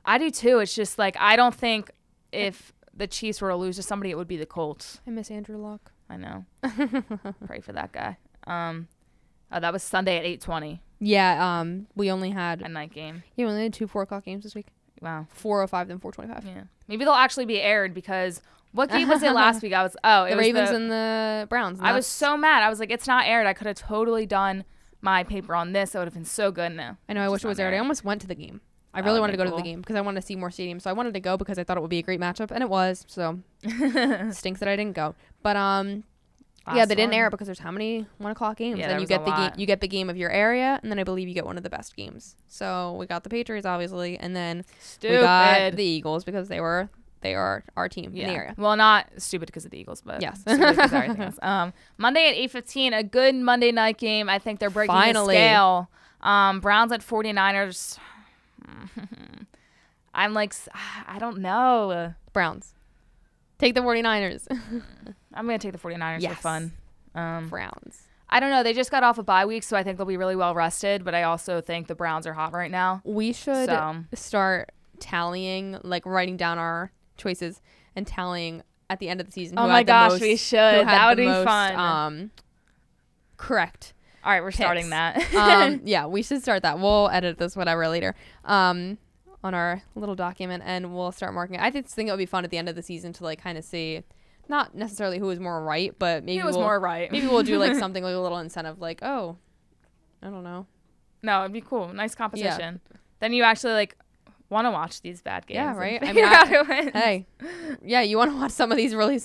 Speaker 4: I do too. It's just like I don't think if the Chiefs were to lose to somebody, it would be the Colts.
Speaker 3: I miss Andrew Luck.
Speaker 4: I know. Pray for that guy. That was Sunday at 8:20.
Speaker 3: Yeah. We only had
Speaker 4: A night game.
Speaker 3: we only had 2 4 o'clock games this week.
Speaker 4: Wow.
Speaker 3: 4:05 then 4:25.
Speaker 4: Yeah. Maybe they'll actually be aired because what game was it last week? It
Speaker 3: The
Speaker 4: was
Speaker 3: Ravens and the Browns. and
Speaker 4: I was
Speaker 3: that's-
Speaker 4: so mad. I was like, it's not aired. I could have totally done my paper on this. It would have been so good now.
Speaker 3: I know. I wish it was aired. I almost went to the game. I really wanted to go to the
Speaker 4: cool.
Speaker 3: game because I wanted to see more stadiums. So I wanted to go because I thought it would be a great matchup, and it was. So stinks that I didn't go. But yeah, they didn't air it because there's how many 1 o'clock games,
Speaker 4: Yeah,
Speaker 3: and
Speaker 4: there
Speaker 3: you
Speaker 4: was
Speaker 3: get
Speaker 4: a
Speaker 3: the game.
Speaker 4: lot.
Speaker 3: You get the game of your area, and then I believe you get one of the best games. So we got the Patriots obviously, and then
Speaker 4: Stupid.
Speaker 3: we got the Eagles because they are our team in the area.
Speaker 4: Well, not stupid because of the Eagles, but
Speaker 3: Yes.
Speaker 4: stupid because of everything else. Monday at 8:15, a good Monday night game. I think they're breaking
Speaker 3: Finally.
Speaker 4: the scale. Browns at 49ers. I'm like, I don't know.
Speaker 3: Browns. Take the 49ers.
Speaker 4: I'm going to take the 49ers
Speaker 3: Yes.
Speaker 4: for fun.
Speaker 3: Browns.
Speaker 4: I don't know. They just got off a bye week, so I think they'll be really well rested, but I also think the Browns are hot right now.
Speaker 3: We should
Speaker 4: So-
Speaker 3: start tallying, like writing down our choices and tallying at the end of the season.
Speaker 4: Oh
Speaker 3: who
Speaker 4: my
Speaker 3: had the
Speaker 4: gosh,
Speaker 3: most-
Speaker 4: we
Speaker 3: who
Speaker 4: should.
Speaker 3: had
Speaker 4: That would
Speaker 3: the
Speaker 4: be
Speaker 3: most,
Speaker 4: fun.
Speaker 3: Correct.
Speaker 4: All right, we're starting
Speaker 3: picks.
Speaker 4: that.
Speaker 3: Yeah, we should start that. We'll edit this whatever later. On our little document, and we'll start marking it. I just think it would be fun at the end of the season to like kind of see, not necessarily who was more right, but maybe
Speaker 4: He was
Speaker 3: we'll,
Speaker 4: more right.
Speaker 3: Maybe we'll do like something like a little incentive, like I don't know.
Speaker 4: No, it'd be cool. Nice competition. Then you actually like want to watch these bad games.
Speaker 3: Yeah,
Speaker 4: and
Speaker 3: right? I
Speaker 4: figure
Speaker 3: mean,
Speaker 4: out who wins.
Speaker 3: Hey, yeah, you want to watch some of these really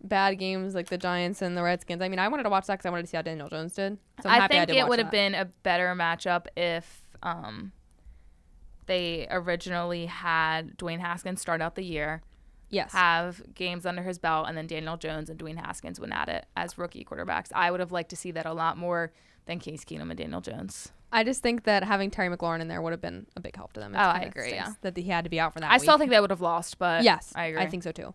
Speaker 3: bad games like the Giants and the Redskins. I mean, I wanted to watch that because I wanted to see how Daniel Jones did. So I'm
Speaker 4: I
Speaker 3: happy
Speaker 4: think
Speaker 3: did
Speaker 4: it
Speaker 3: watch
Speaker 4: would have
Speaker 3: that.
Speaker 4: been a better matchup if they originally had Dwayne Haskins start out the year,
Speaker 3: Yes.
Speaker 4: have games under his belt, and then Daniel Jones and Dwayne Haskins went at it as rookie quarterbacks. I would have liked to see that a lot more than Case Keenum and Daniel Jones.
Speaker 3: I just think that having Terry McLaurin in there would have been a big help to them. It's
Speaker 4: Oh, I
Speaker 3: kinda
Speaker 4: agree,
Speaker 3: stinks
Speaker 4: yeah.
Speaker 3: that he had to be out for that
Speaker 4: I
Speaker 3: week.
Speaker 4: still think they would have lost, but
Speaker 3: Yes,
Speaker 4: I agree.
Speaker 3: I think so too.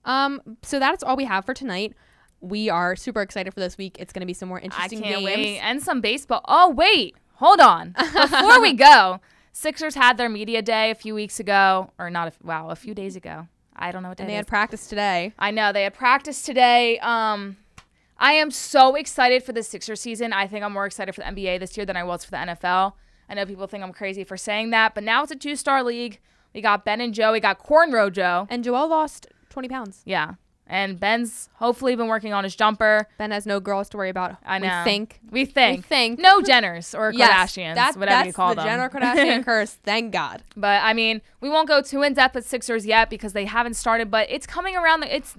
Speaker 3: So that's all we have for tonight. We are super excited for this week. It's going to be some more
Speaker 4: I
Speaker 3: interesting
Speaker 4: can't
Speaker 3: games.
Speaker 4: wait. And some baseball. Oh, wait. hold on. Before we go, Sixers had their media day a few weeks ago, or not, a few days ago. I don't know what day
Speaker 3: And they
Speaker 4: it
Speaker 3: had
Speaker 4: is.
Speaker 3: practice today.
Speaker 4: I know. They had practice today. I am so excited for the Sixers season. I think I'm more excited for the NBA this year than I was for the NFL. I know people think I'm crazy for saying that, but now it's a 2-star league. We got Ben and Joe. We got Cornrow Joe.
Speaker 3: And Joel lost 20 pounds.
Speaker 4: Yeah. And Ben's hopefully been working on his jumper.
Speaker 3: Ben has no girls to worry about.
Speaker 4: I know.
Speaker 3: We
Speaker 4: We think.
Speaker 3: think.
Speaker 4: No Jenners or
Speaker 3: Yes,
Speaker 4: Kardashians, whatever you call them.
Speaker 3: That's the Jenner Kardashian curse. Thank God.
Speaker 4: But, I mean, we won't go too in-depth with Sixers yet because they haven't started, but it's coming around. It's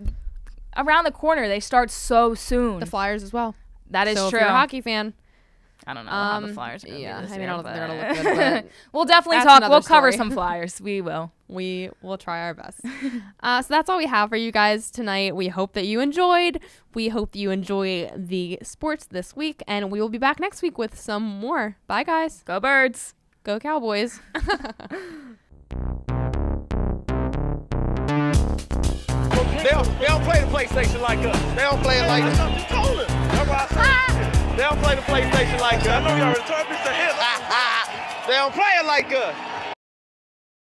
Speaker 4: around the corner. They start so soon.
Speaker 3: The Flyers as well.
Speaker 4: That is
Speaker 3: so
Speaker 4: true.
Speaker 3: if you're a hockey fan,
Speaker 4: I don't know how the Flyers are going to
Speaker 3: yeah,
Speaker 4: be this
Speaker 3: I mean,
Speaker 4: year,
Speaker 3: I don't think they're
Speaker 4: but-
Speaker 3: going to look good, but
Speaker 4: We'll definitely
Speaker 3: That's
Speaker 4: talk.
Speaker 3: another
Speaker 4: We'll cover
Speaker 3: story.
Speaker 4: some Flyers. We will.
Speaker 3: we will try our best. So that's all we have for you guys tonight. We hope that you enjoyed. We hope you enjoy the sports this week, and we will be back next week with some more. Bye, guys.
Speaker 4: Go Birds.
Speaker 3: Go Cowboys.
Speaker 5: They don't play the PlayStation like us.
Speaker 1: They don't play it like
Speaker 5: That's
Speaker 1: that.
Speaker 5: what you told him. That's why I said. They don't play the PlayStation like us. I know you already told me to hit. They don't play it like us.